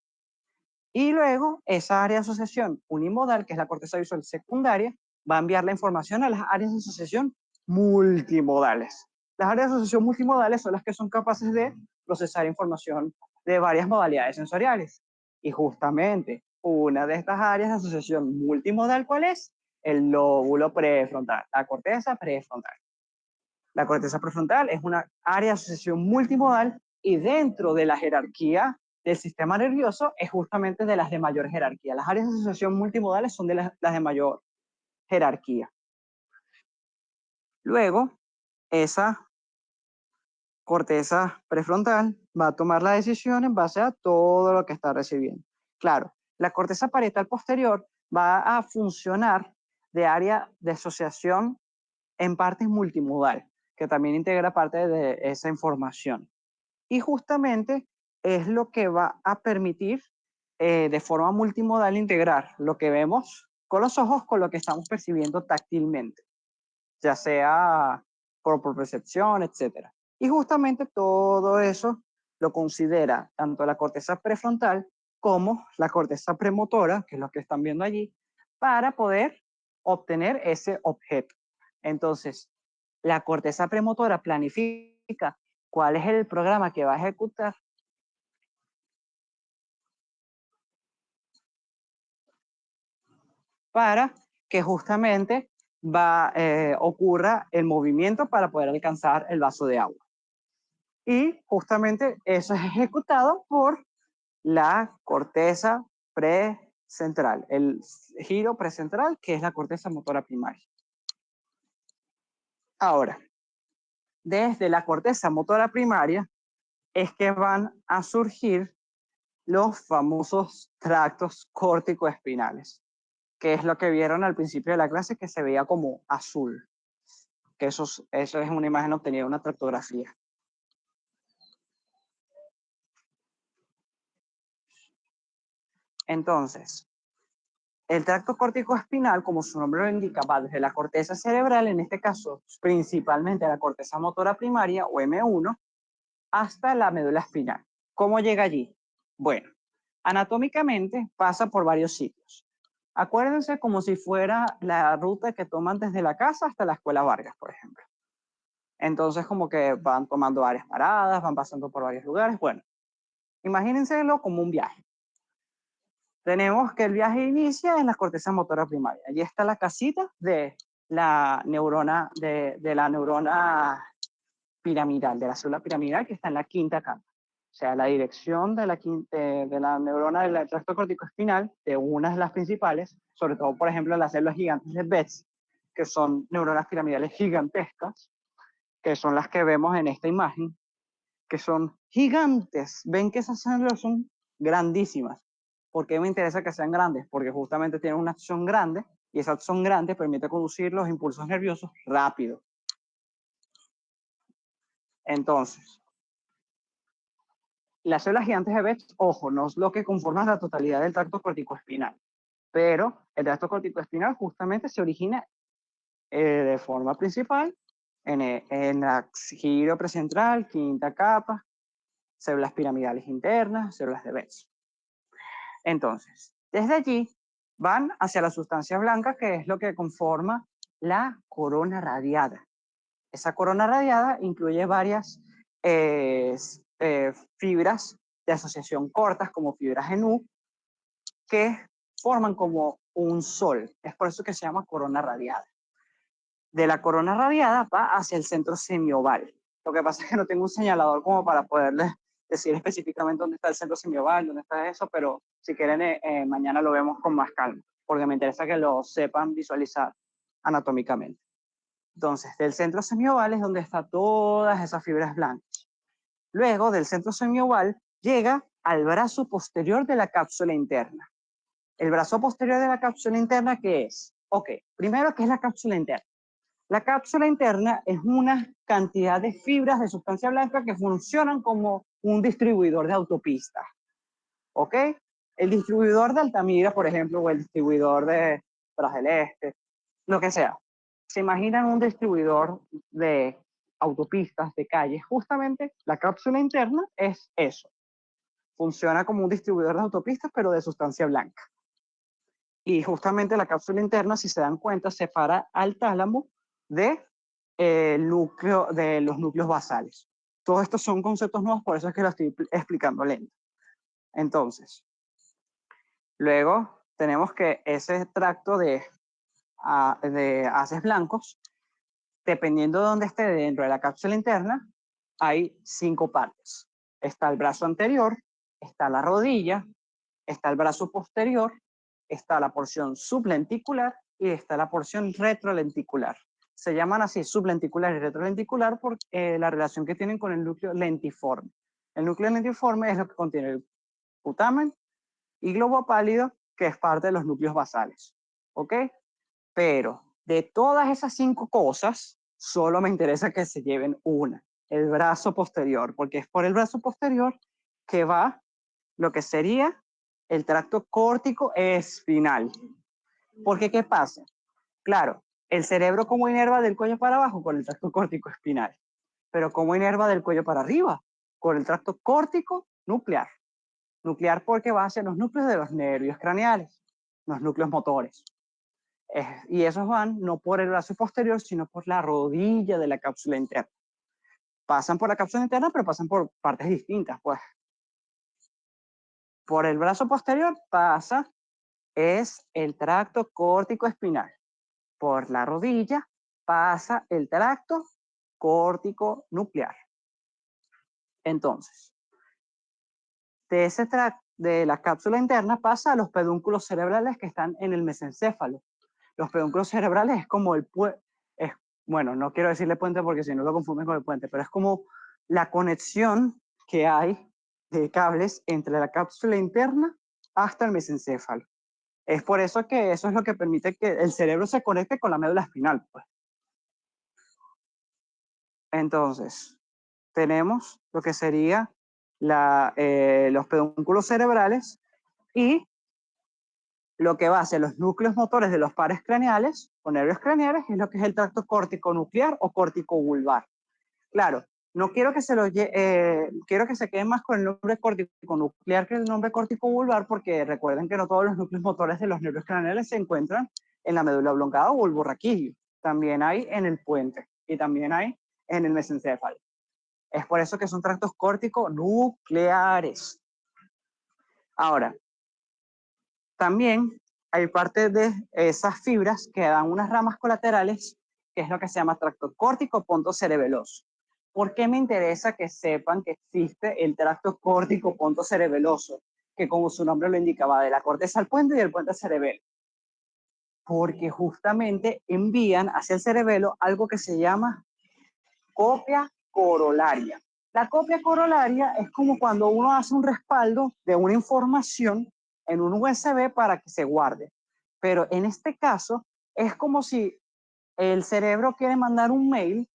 Y luego, esa área de asociación unimodal, que es la corteza visual secundaria, va a enviar la información a las áreas de asociación multimodales. Las áreas de asociación multimodales son las que son capaces de procesar información de varias modalidades sensoriales. Y justamente, una de estas áreas de asociación multimodal, ¿cuál es? El lóbulo prefrontal, la corteza prefrontal. La corteza prefrontal es una área de asociación multimodal y dentro de la jerarquía del sistema nervioso es justamente de las de mayor jerarquía. Las áreas de asociación multimodales son de las de mayor jerarquía. Luego, esa corteza prefrontal va a tomar la decisión en base a todo lo que está recibiendo. Claro, la corteza parietal posterior va a funcionar de área de asociación en partes multimodal, que también integra parte de esa información. Y justamente es lo que va a permitir de forma multimodal integrar lo que vemos con los ojos con lo que estamos percibiendo táctilmente, ya sea por percepción, etc. Y justamente todo eso lo considera tanto la corteza prefrontal como la corteza premotora, que es lo que están viendo allí, para poder obtener ese objeto. Entonces, la corteza premotora planifica cuál es el programa que va a ejecutar para que justamente ocurra el movimiento para poder alcanzar el vaso de agua. Y justamente eso es ejecutado por la corteza precentral, el giro precentral, que es la corteza motora primaria. Ahora, desde la corteza motora primaria es que van a surgir los famosos tractos córtico-espinales, que es lo que vieron al principio de la clase, que se veía como azul, que eso es una imagen obtenida de una tractografía. Entonces, el tracto córtico-espinal, como su nombre lo indica, va desde la corteza cerebral, en este caso principalmente la corteza motora primaria o M1, hasta la médula espinal. ¿Cómo llega allí? Bueno, anatómicamente pasa por varios sitios. Acuérdense como si fuera la ruta que toman desde la casa hasta la Escuela Vargas, por ejemplo. Entonces como que van tomando varias paradas, van pasando por varios lugares. Bueno, imagínenselo como un viaje. Tenemos que el viaje inicia en la corteza motora primaria. Allí está la casita de la neurona, de la neurona piramidal, de la célula piramidal que está en la quinta capa. O sea, la dirección de la neurona del tracto corticoespinal, de una de las principales, sobre todo, por ejemplo, las células gigantes de Betz, que son neuronas piramidales gigantescas, que son las que vemos en esta imagen, que son gigantes. Ven que esas células son grandísimas. ¿Por qué me interesa que sean grandes? Porque justamente tienen una acción grande y esa acción grande permite conducir los impulsos nerviosos rápido. Entonces, las células gigantes de Betz, ojo, no es lo que conforma la totalidad del tracto corticoespinal, pero el tracto corticoespinal justamente se origina de forma principal en la giro precentral, quinta capa, células piramidales internas, células de Betz. Entonces, desde allí van hacia la sustancia blanca, que es lo que conforma la corona radiada. Esa corona radiada incluye varias fibras de asociación cortas, como fibras GNU, que forman como un sol. Es por eso que se llama corona radiada. De la corona radiada va hacia el centro semioval. Lo que pasa es que no tengo un señalador como para poderles decir específicamente dónde está el centro semioval, dónde está eso, pero si quieren mañana lo vemos con más calma, porque me interesa que lo sepan visualizar anatómicamente. Entonces, del centro semioval es donde están todas esas fibras blancas. Luego, del centro semioval, llega al brazo posterior de la cápsula interna. El brazo posterior de la cápsula interna, ¿qué es? Ok, primero, ¿qué es la cápsula interna? La cápsula interna es una cantidad de fibras de sustancia blanca que funcionan como un distribuidor de autopistas. ¿Ok? El distribuidor de Altamira, por ejemplo, o el distribuidor de Tras del Este, lo que sea. ¿Se imaginan un distribuidor de autopistas, de calles? Justamente la cápsula interna es eso. Funciona como un distribuidor de autopistas, pero de sustancia blanca. Y justamente la cápsula interna, si se dan cuenta, separa al tálamo de, núcleo, de los núcleos basales. Todos estos son conceptos nuevos, por eso es que lo estoy explicando lento. Entonces, luego tenemos que ese tracto de haces blancos, dependiendo de dónde esté dentro de la cápsula interna, hay 5 partes. Está el brazo anterior, está la rodilla, está el brazo posterior, está la porción sublenticular y está la porción retrolenticular. Se llaman así sublenticular y retrolenticular por la relación que tienen con el núcleo lentiforme. El núcleo lentiforme es lo que contiene el putamen y globo pálido, que es parte de los núcleos basales. ¿Ok? Pero de todas esas 5 cosas, solo me interesa que se lleven una, el brazo posterior, porque es por el brazo posterior que va lo que sería el tracto córtico espinal. Porque, ¿qué pasa? Claro, el cerebro como inerva del cuello para abajo con el tracto córtico espinal, pero como inerva del cuello para arriba con el tracto córtico nuclear. Nuclear porque va hacia los núcleos de los nervios craneales, los núcleos motores. Y esos van no por el brazo posterior, sino por la rodilla de la cápsula interna. Pasan por la cápsula interna, pero pasan por partes distintas, pues. Por el brazo posterior pasa es el tracto córtico espinal. Por la rodilla pasa el tracto córtico nuclear. Entonces, de ese tracto de la cápsula interna pasa a los pedúnculos cerebrales que están en el mesencéfalo. Los pedúnculos cerebrales es como el puente, bueno, no quiero decirle puente porque si no lo confunden con el puente, pero es como la conexión que hay de cables entre la cápsula interna hasta el mesencéfalo. Es por eso que eso es lo que permite que el cerebro se conecte con la médula espinal, pues. Entonces, tenemos lo que sería los pedúnculos cerebrales y lo que va hacia los núcleos motores de los pares craneales o nervios craneales es lo que es el tracto córtico nuclear o córtico vulvar. Claro, no quiero que quiero que se queden más con el nombre córtico nuclear que el nombre córtico vulvar, porque recuerden que no todos los núcleos motores de los nervios craneales se encuentran en la médula oblongada o bulborraquídeo. También hay en el puente y también hay en el mesencéfalo. Es por eso que son tractos córtico nucleares. Ahora, también hay parte de esas fibras que dan unas ramas colaterales, que es lo que se llama tracto córtico pontocerebeloso. ¿Por qué me interesa que sepan que existe el tracto córtico pontocerebeloso? Que como su nombre lo indica, va de la corteza al puente y del puente al cerebelo. Porque justamente envían hacia el cerebelo algo que se llama copia corolaria. La copia corolaria es como cuando uno hace un respaldo de una información en un USB para que se guarde. Pero en este caso es como si el cerebro quiere mandar un mail,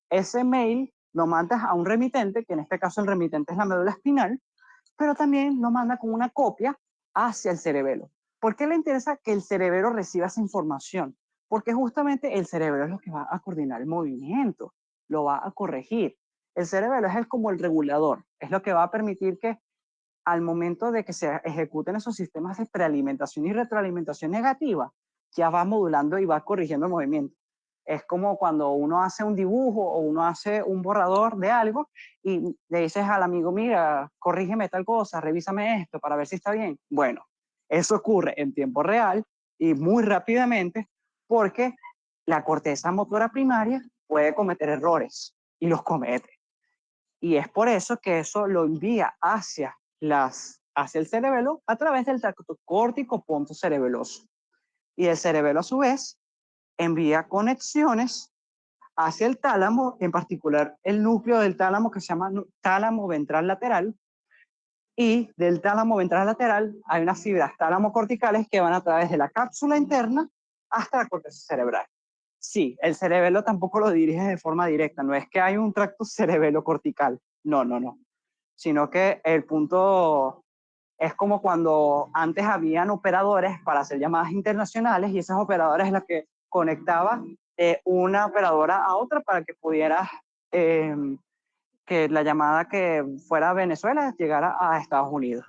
ese mail lo mandas a un remitente, que en este caso el remitente es la médula espinal, pero también lo manda con una copia hacia el cerebelo. ¿Por qué le interesa que el cerebelo reciba esa información? Porque justamente el cerebelo es lo que va a coordinar el movimiento, lo va a corregir. El cerebelo es como el regulador, es lo que va a permitir que al momento de que se ejecuten esos sistemas de prealimentación y retroalimentación negativa, ya va modulando y va corrigiendo el movimiento. Es como cuando uno hace un dibujo o uno hace un borrador de algo y le dices al amigo, mira, corrígeme tal cosa, revísame esto para ver si está bien. Bueno, eso ocurre en tiempo real y muy rápidamente porque la corteza motora primaria puede cometer errores y los comete. Y es por eso que eso lo envía hacia el cerebelo a través del tracto córtico ponto cerebeloso. Y el cerebelo a su vez envía conexiones hacia el tálamo, en particular el núcleo del tálamo que se llama tálamo ventral lateral, y del tálamo ventral lateral hay unas fibras tálamo corticales que van a través de la cápsula interna hasta la corteza cerebral. Sí, el cerebelo tampoco lo dirige de forma directa, no es que hay un tracto cerebelo cortical, no, sino que el punto es como cuando antes habían operadores para hacer llamadas internacionales y esas operadoras es la que conectaba una operadora a otra para que pudiera que la llamada que fuera a Venezuela llegara a Estados Unidos.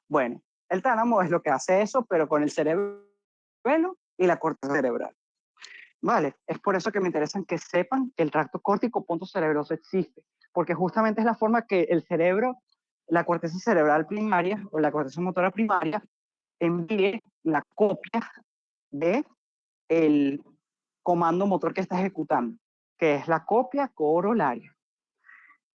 Bueno, el tálamo es lo que hace eso, pero con el cerebelo y la corteza cerebral. Vale, es por eso que me interesa que sepan que el tracto córtico punto cerebroso existe, porque justamente es la forma que el cerebro, la corteza cerebral primaria o la corteza motora primaria, envíe la copia de el comando motor que está ejecutando, que es la copia corolaria.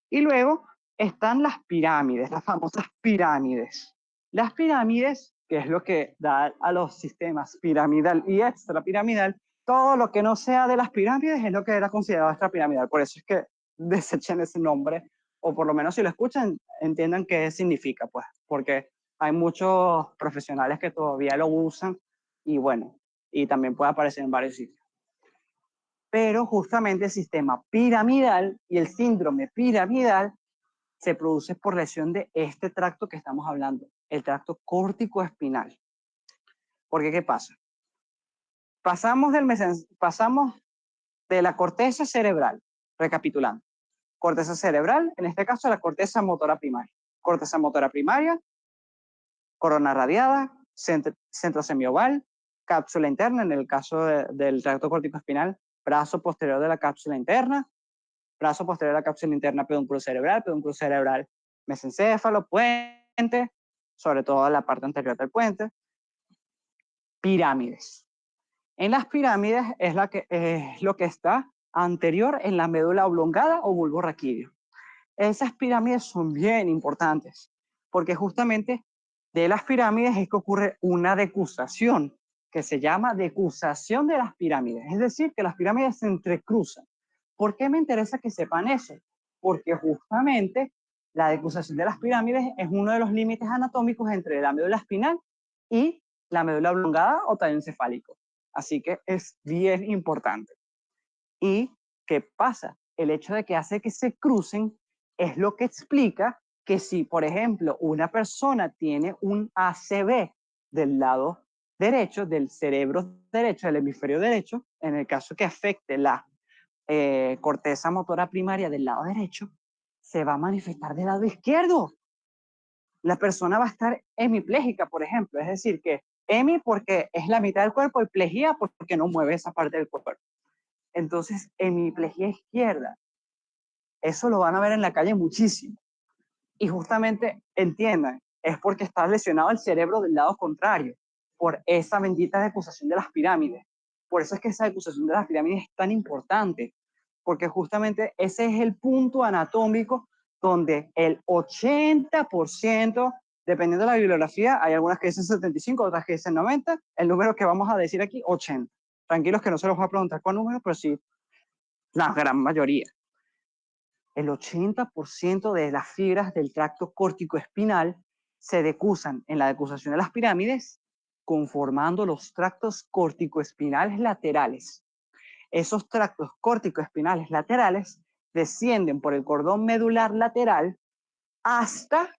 Y luego están las pirámides, las famosas pirámides. Las pirámides, que es lo que da a los sistemas piramidal y extrapiramidal, todo lo que no sea de las pirámides es lo que era considerado extrapiramidal. Por eso es que desechen ese nombre, o por lo menos si lo escuchan, entiendan qué significa, pues, porque hay muchos profesionales que todavía lo usan y bueno, y también puede aparecer en varios sitios. Pero justamente el sistema piramidal y el síndrome piramidal se produce por lesión de este tracto que estamos hablando, el tracto córtico espinal. Porque, ¿qué pasa? Pasamos de la corteza cerebral, recapitulando. Corteza cerebral, en este caso la corteza motora primaria. Corteza motora primaria, corona radiada, centro semioval, cápsula interna, en el caso del tracto córtico espinal, brazo posterior de la cápsula interna, brazo posterior de la cápsula interna, pedúnculo cerebral, mesencéfalo, puente, sobre todo la parte anterior del puente, pirámides. En las pirámides es lo que está anterior en la médula oblongada o bulbo raquídeo. Esas pirámides son bien importantes, porque justamente de las pirámides es que ocurre una decusación, que se llama decusación de las pirámides, es decir, que las pirámides se entrecruzan. ¿Por qué me interesa que sepan eso? Porque justamente la decusación de las pirámides es uno de los límites anatómicos entre la médula espinal y la médula oblongada o tallo encefálico. Así que es bien importante. ¿Y qué pasa? El hecho de que hace que se crucen es lo que explica que si, por ejemplo, una persona tiene un ACV del lado derecho, del cerebro derecho, del hemisferio derecho, en el caso que afecte la corteza motora primaria del lado derecho, se va a manifestar del lado izquierdo. La persona va a estar hemipléjica, por ejemplo, es decir, que hemi porque es la mitad del cuerpo y plejía porque no mueve esa parte del cuerpo. Entonces, hemiplegia izquierda, eso lo van a ver en la calle muchísimo. Y justamente, entiendan, es porque está lesionado el cerebro del lado contrario, por esa bendita decusación de las pirámides. Por eso es que esa decusación de las pirámides es tan importante, porque justamente ese es el punto anatómico donde el 80%, dependiendo de la bibliografía, hay algunas que dicen 75, otras que dicen 90, el número que vamos a decir aquí, 80. Tranquilos que no se los voy a preguntar cuál número, pero sí la gran mayoría. el 80% de las fibras del tracto córtico-espinal se decusan en la decusación de las pirámides, conformando los tractos córtico-espinales laterales. Esos tractos córtico-espinales laterales descienden por el cordón medular lateral hasta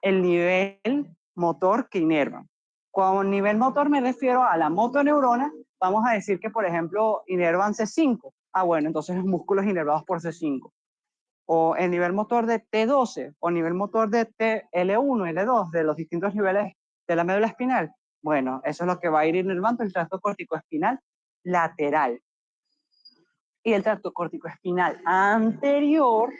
el nivel motor que inervan. Con nivel motor me refiero a la motoneurona. Vamos a decir que, por ejemplo, inervan C5. Ah, bueno, entonces los músculos inervados por C5. O el nivel motor de T12 o nivel motor de L1 y L2 de los distintos niveles de la médula espinal. Bueno, eso es lo que va a ir inervando el tracto córtico-espinal lateral. Y el tracto córtico-espinal anterior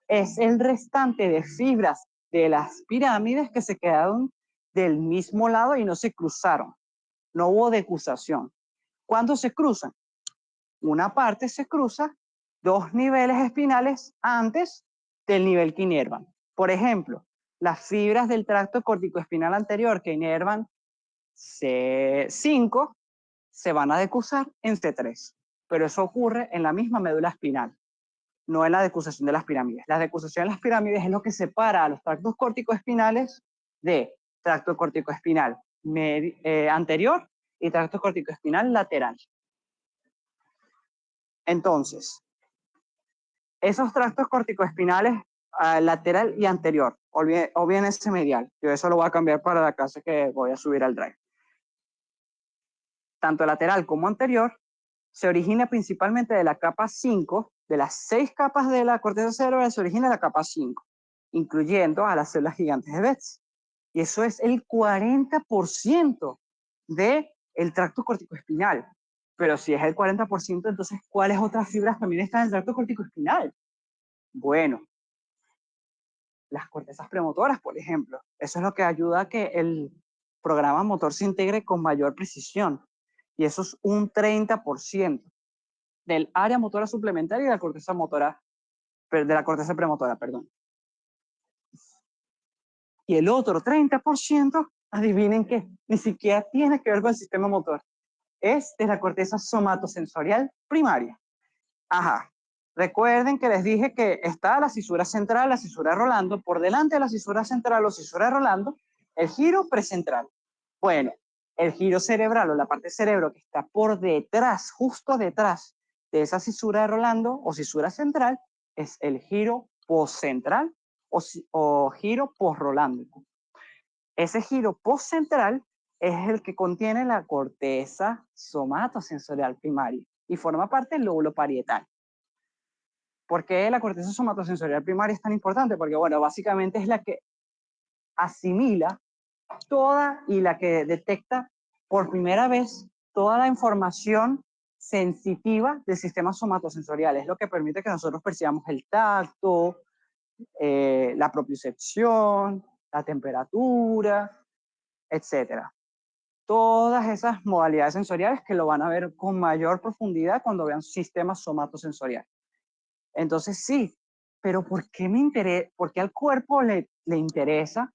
es el restante de fibras de las pirámides que se quedaron del mismo lado y no se cruzaron. No hubo decusación. ¿Cuándo se cruzan? Una parte se cruza 2 niveles espinales antes del nivel que inervan. Por ejemplo, las fibras del tracto córtico-espinal anterior que inervan C5 se van a decusar en C3, pero eso ocurre en la misma médula espinal, no en la decusación de las pirámides. La decusación de las pirámides es lo que separa a los tractos córtico-espinales de tracto córtico-espinal anterior y tracto córtico-espinal lateral. Entonces, esos tractos córtico-espinales lateral y anterior, o bien ese medial, yo eso lo voy a cambiar para la clase que voy a subir al Drive. Tanto lateral como anterior se origina principalmente de la capa 5, de las 6 capas de la corteza cerebral se origina la capa 5, incluyendo a las células gigantes de Betz. Y eso es el 40% del tracto corticoespinal. Pero si es el 40%, entonces, ¿cuáles otras fibras también están en el tracto corticoespinal? Bueno, las cortezas premotoras, por ejemplo. Eso es lo que ayuda a que el programa motor se integre con mayor precisión. Y eso es un 30% del área motora suplementaria y de la corteza motora, de la corteza premotora, perdón. Y el otro 30%, adivinen qué, ni siquiera tiene que ver con el sistema motor. Es de la corteza somatosensorial primaria. Ajá. Recuerden que les dije que está la cisura central, la cisura de Rolando, por delante de la cisura central o cisura de Rolando, el giro precentral. Bueno, el giro cerebral o la parte del cerebro que está por detrás, justo detrás de esa cisura de Rolando o cisura central, es el giro postcentral o giro postrolándico. Ese giro postcentral es el que contiene la corteza somatosensorial primaria y forma parte del lóbulo parietal. ¿Por qué la corteza somatosensorial primaria es tan importante? Porque, bueno, básicamente es la que asimila toda y la que detecta por primera vez toda la información sensitiva del sistema somatosensorial. Es lo que permite que nosotros percibamos el tacto, la propiocepción, la temperatura, etcétera. Todas esas modalidades sensoriales que lo van a ver con mayor profundidad cuando vean sistemas somatosensoriales. Entonces sí, pero ¿por qué al cuerpo le interesa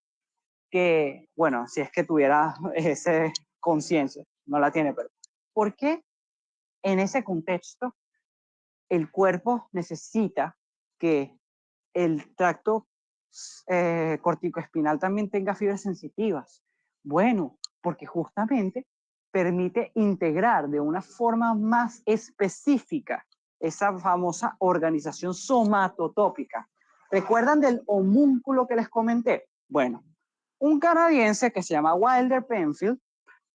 que, bueno, si es que tuviera esa conciencia, no la tiene, pero ¿por qué en ese contexto el cuerpo necesita que el tracto corticoespinal también tenga fibras sensitivas? Bueno, porque justamente permite integrar de una forma más específica esa famosa organización somatotópica. ¿Recuerdan del homúnculo que les comenté? Bueno, un canadiense que se llama Wilder Penfield,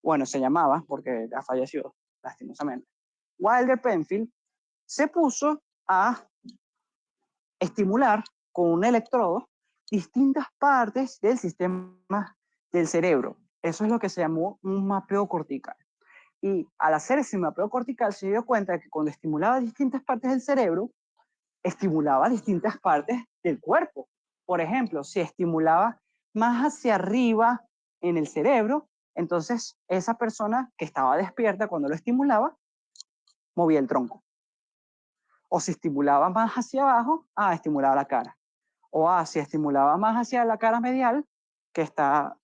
bueno, se llamaba porque ha fallecido lastimosamente, Wilder Penfield se puso a estimular con un electrodo distintas partes del sistema del cerebro. Eso es lo que se llamó un mapeo cortical. Y al hacer ese mapeo cortical se dio cuenta de que cuando estimulaba distintas partes del cerebro, estimulaba distintas partes del cuerpo. Por ejemplo, si estimulaba más hacia arriba en el cerebro, entonces esa persona que estaba despierta cuando lo estimulaba, movía el tronco. O si estimulaba más hacia abajo, estimulaba la cara. O si estimulaba más hacia la cara medial, que está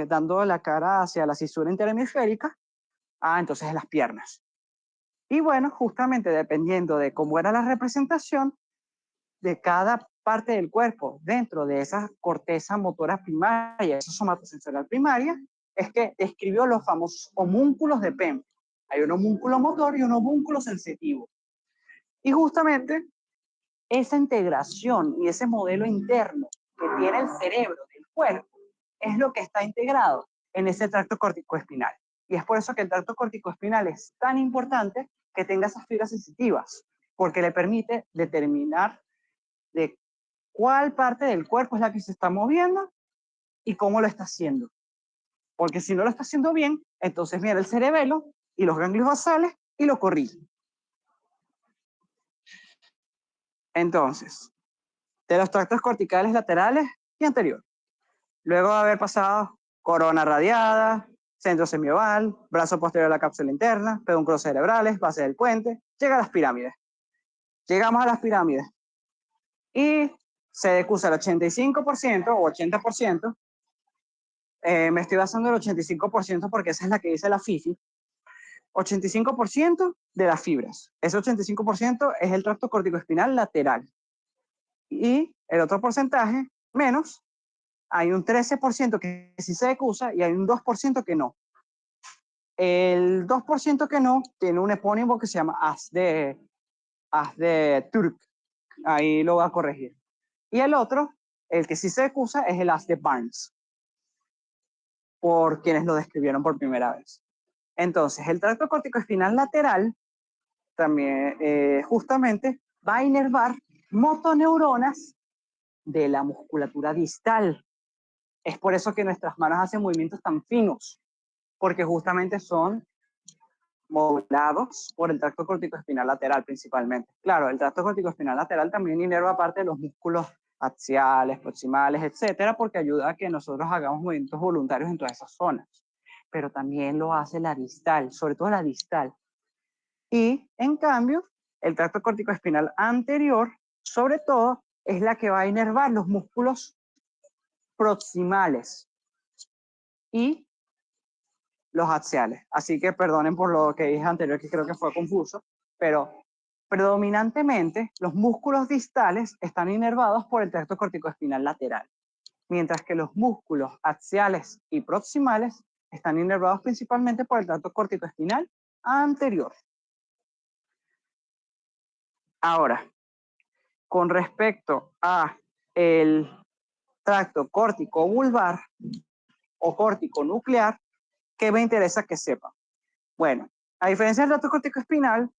dando la cara hacia la cisura interhemisférica, entonces las piernas. Y bueno, justamente dependiendo de cómo era la representación de cada parte del cuerpo dentro de esa corteza motora primaria, esa somatosensorial primaria, es que describió los famosos homúnculos de Penn. Hay un homúnculo motor y un homúnculo sensitivo. Y justamente esa integración y ese modelo interno que tiene el cerebro del cuerpo es lo que está integrado en ese tracto corticoespinal. Y es por eso que el tracto corticoespinal es tan importante que tenga esas fibras sensitivas, porque le permite determinar de cuál parte del cuerpo es la que se está moviendo y cómo lo está haciendo. Porque si no lo está haciendo bien, entonces viene el cerebelo y los ganglios basales y lo corrige. Entonces, de los tractos corticales laterales y anterior. Luego de haber pasado corona radiada, centro semioval, brazo posterior de la cápsula interna, pedúnculos cerebrales, base del puente, llega a las pirámides. Llegamos a las pirámides y se decusa el 85% o 80%. Me estoy basando en el 85% porque esa es la que dice la FIFI. 85% de las fibras. Ese 85% es el tracto corticoespinal lateral. Y el otro porcentaje, menos, hay un 13% que sí se decusa y hay un 2% que no. El 2% que no tiene un epónimo que se llama As de Turk. Ahí lo voy a corregir. Y el otro, el que sí se decusa, es el As de Barnes, por quienes lo describieron por primera vez. Entonces, el tracto corticoespinal lateral también justamente va a inervar motoneuronas de la musculatura distal. Es por eso que nuestras manos hacen movimientos tan finos, porque justamente son modulados por el tracto corticoespinal lateral principalmente. Claro, el tracto corticoespinal lateral también inerva parte de los músculos axiales, proximales, etcétera, porque ayuda a que nosotros hagamos movimientos voluntarios en todas esas zonas. Pero también lo hace la distal, sobre todo la distal. Y en cambio, el tracto corticoespinal anterior, sobre todo, es la que va a inervar los músculos proximales y los axiales. Así que perdonen por lo que dije anterior, que creo que fue confuso, pero predominantemente los músculos distales están inervados por el tracto corticoespinal lateral, mientras que los músculos axiales y proximales están inervados principalmente por el tracto corticoespinal anterior. Ahora, con respecto a el tracto córtico vulvar o córtico nuclear, ¿qué me interesa que sepan? Bueno, a diferencia del tracto corticoespinal,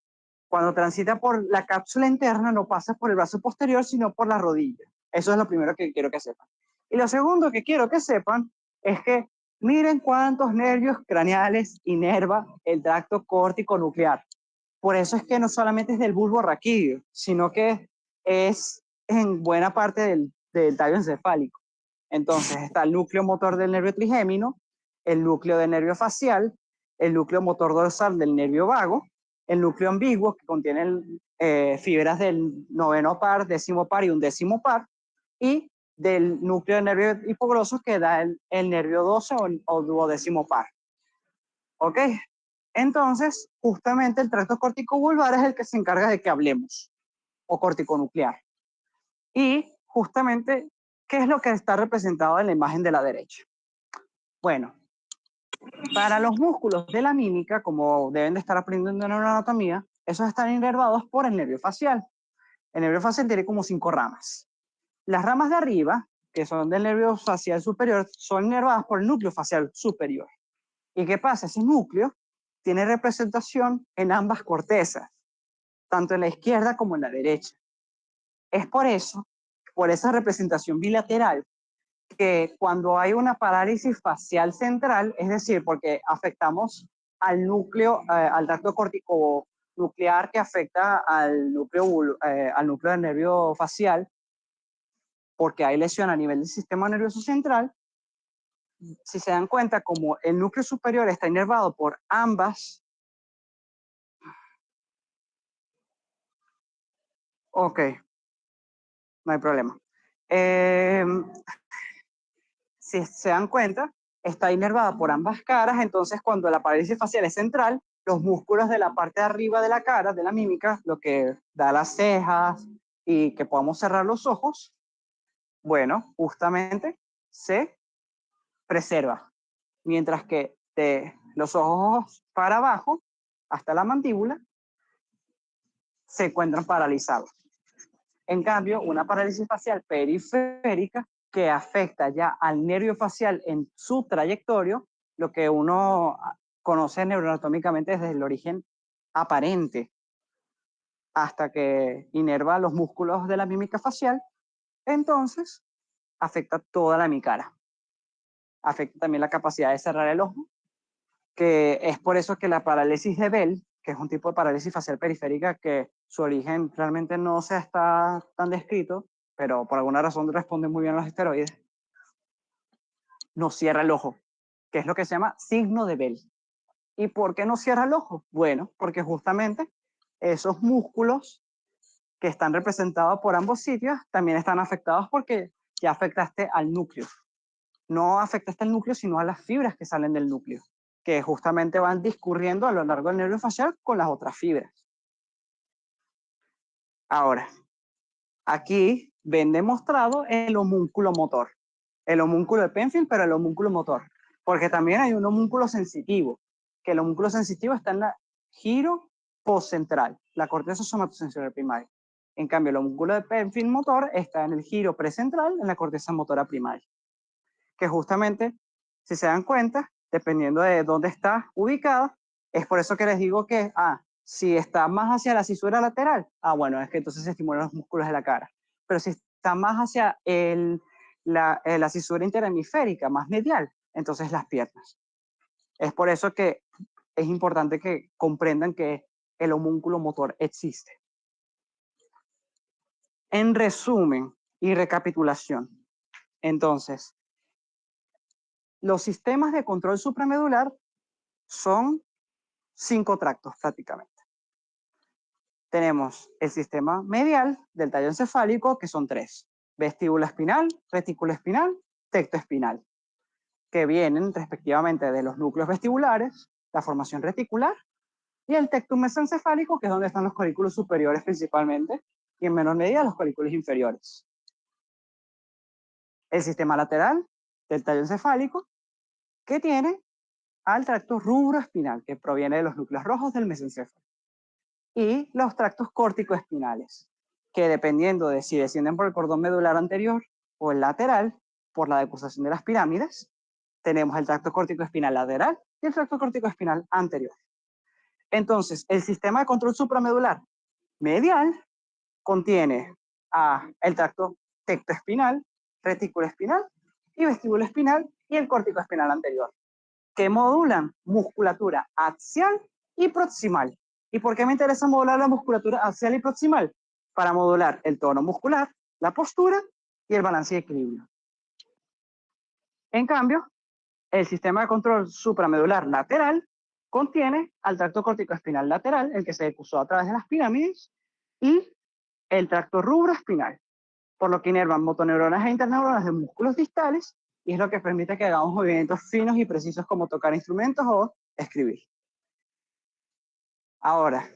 cuando transita por la cápsula interna no pasa por el brazo posterior, sino por la rodilla. Eso es lo primero que quiero que sepan. Y lo segundo que quiero que sepan es que miren cuántos nervios craneales inerva el tracto córtico nuclear. Por eso es que no solamente es del bulbo raquídeo, sino que es en buena parte del tallo encefálico. Entonces está el núcleo motor del nervio trigémino, el núcleo del nervio facial, el núcleo motor dorsal del nervio vago, el núcleo ambiguo que contiene fibras del noveno par, décimo par y undécimo par, y del núcleo del nervio hipogloso que da el nervio 12 o duodécimo par. ¿Ok? Entonces, justamente el tracto corticovulvar es el que se encarga de que hablemos, o corticonuclear. Y justamente, ¿qué es lo que está representado en la imagen de la derecha? Bueno, para los músculos de la mímica, como deben de estar aprendiendo en la anatomía, esos están inervados por el nervio facial. El nervio facial tiene como 5 ramas. Las ramas de arriba, que son del nervio facial superior, son inervadas por el núcleo facial superior. ¿Y qué pasa? Ese núcleo tiene representación en ambas cortezas, tanto en la izquierda como en la derecha. Es por eso, por esa representación bilateral, que cuando hay una parálisis facial central, es decir, porque afectamos al núcleo, al tracto corticonuclear que afecta al núcleo del nervio facial, porque hay lesión a nivel del sistema nervioso central, si se dan cuenta, como el núcleo superior está inervado por ambas. Ok, no hay problema. Si se dan cuenta, está inervada por ambas caras, entonces cuando la parálisis facial es central, los músculos de la parte de arriba de la cara, de la mímica, lo que da las cejas y que podamos cerrar los ojos, bueno, justamente se preserva. Mientras que de los ojos para abajo, hasta la mandíbula, se encuentran paralizados. En cambio, una parálisis facial periférica que afecta ya al nervio facial en su trayectoria, lo que uno conoce neuroanatómicamente desde el origen aparente hasta que inerva los músculos de la mímica facial, entonces afecta toda la mi cara. Afecta también la capacidad de cerrar el ojo, que es por eso que la parálisis de Bell, que es un tipo de parálisis facial periférica que su origen realmente no se está tan descrito, pero por alguna razón responde muy bien a los esteroides, no cierra el ojo, que es lo que se llama signo de Bell. ¿Y por qué no cierra el ojo? Bueno, porque justamente esos músculos que están representados por ambos sitios también están afectados porque ya afectaste al núcleo. No afectaste al núcleo, sino a las fibras que salen del núcleo, que justamente van discurriendo a lo largo del nervio facial con las otras fibras. Ahora, aquí ven demostrado el homúnculo motor. El homúnculo de Penfield, pero el homúnculo motor. Porque también hay un homúnculo sensitivo, que el homúnculo sensitivo está en la giro postcentral, la corteza somatosensorial primaria. En cambio, el homúnculo de Penfield motor está en el giro precentral, en la corteza motora primaria. Que justamente, si se dan cuenta, dependiendo de dónde está ubicada, es por eso que les digo que, si está más hacia la cisura lateral, bueno, es que entonces se estimulan los músculos de la cara. Pero si está más hacia la cisura interhemisférica, más medial, entonces las piernas. Es por eso que es importante que comprendan que el homúnculo motor existe. En resumen y recapitulación, entonces, los sistemas de control supramedular son 5 tractos prácticamente. Tenemos el sistema medial del tallo encefálico, que son 3: vestíbula espinal, retículo espinal, tecto espinal, que vienen respectivamente de los núcleos vestibulares, la formación reticular, y el tectum mesencefálico, que es donde están los colículos superiores principalmente, y en menor medida los colículos inferiores. El sistema lateral del tallo encefálico, que tiene al tracto rubroespinal, que proviene de los núcleos rojos del mesencéfalo. Y los tractos córtico-espinales, que dependiendo de si descienden por el cordón medular anterior o el lateral, por la decusación de las pirámides, tenemos el tracto córtico-espinal lateral y el tracto córtico-espinal anterior. Entonces, el sistema de control supramedular medial contiene el tracto tectoespinal, retículo espinal y vestíbulo espinal y el córtico espinal anterior, que modulan musculatura axial y proximal. ¿Y por qué me interesa modular la musculatura axial y proximal? Para modular el tono muscular, la postura y el balance y equilibrio. En cambio, el sistema de control supramedular lateral contiene al tracto corticoespinal lateral, el que se decusó a través de las pirámides, y el tracto rubroespinal, por lo que inervan motoneuronas e interneuronas de músculos distales, y es lo que permite que hagamos movimientos finos y precisos como tocar instrumentos o escribir. Ahora,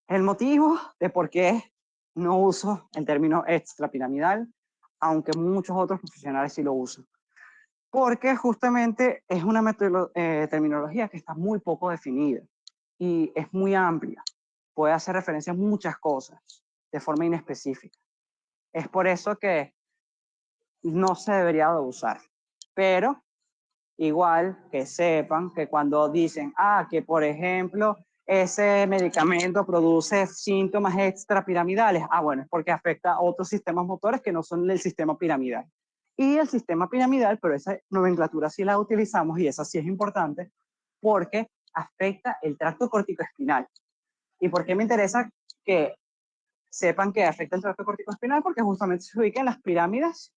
el motivo de por qué no uso el término extrapiramidal, aunque muchos otros profesionales sí lo usan. Porque justamente es una terminología que está muy poco definida y es muy amplia. Puede hacer referencia a muchas cosas de forma inespecífica. Es por eso que no se debería de usar. Pero igual que sepan que cuando dicen, que por ejemplo, ese medicamento produce síntomas extrapiramidales, bueno, es porque afecta a otros sistemas motores que no son del sistema piramidal. Y el sistema piramidal, pero esa nomenclatura sí la utilizamos y esa sí es importante, porque afecta el tracto corticoespinal. ¿Y por qué me interesa que sepan que afecta el tracto corticoespinal? Porque justamente se ubica en las pirámides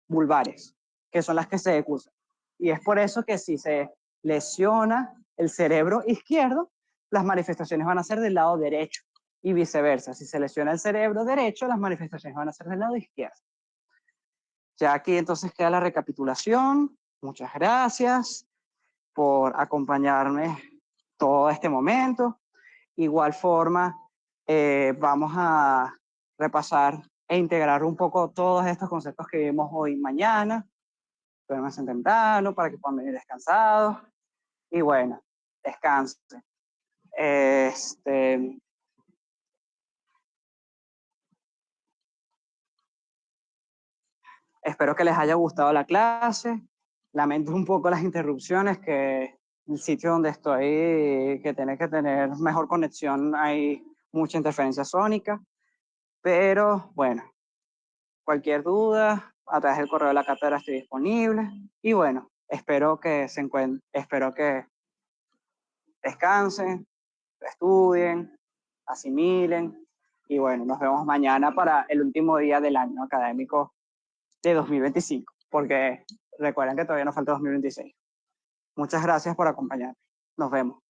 vulvares, que son las que se decusan. Y es por eso que si se lesiona el cerebro izquierdo, las manifestaciones van a ser del lado derecho y viceversa. Si se lesiona el cerebro derecho, las manifestaciones van a ser del lado izquierdo. Ya aquí entonces queda la recapitulación. Muchas gracias por acompañarme todo este momento. Igual forma, vamos a repasar e integrar un poco todos estos conceptos que vimos hoy y mañana. Duérmanse temprano para que puedan venir descansados. Y bueno, descansen. Espero que les haya gustado la clase. Lamento un poco las interrupciones, que el sitio donde estoy, que tiene que tener mejor conexión, hay mucha interferencia sónica. Pero bueno, cualquier duda, a través del correo de la cátedra estoy disponible. Y bueno, espero que descansen, estudien, asimilen. Y bueno, nos vemos mañana para el último día del año académico de 2025, porque recuerden que todavía nos falta 2026. Muchas gracias por acompañarme. Nos vemos.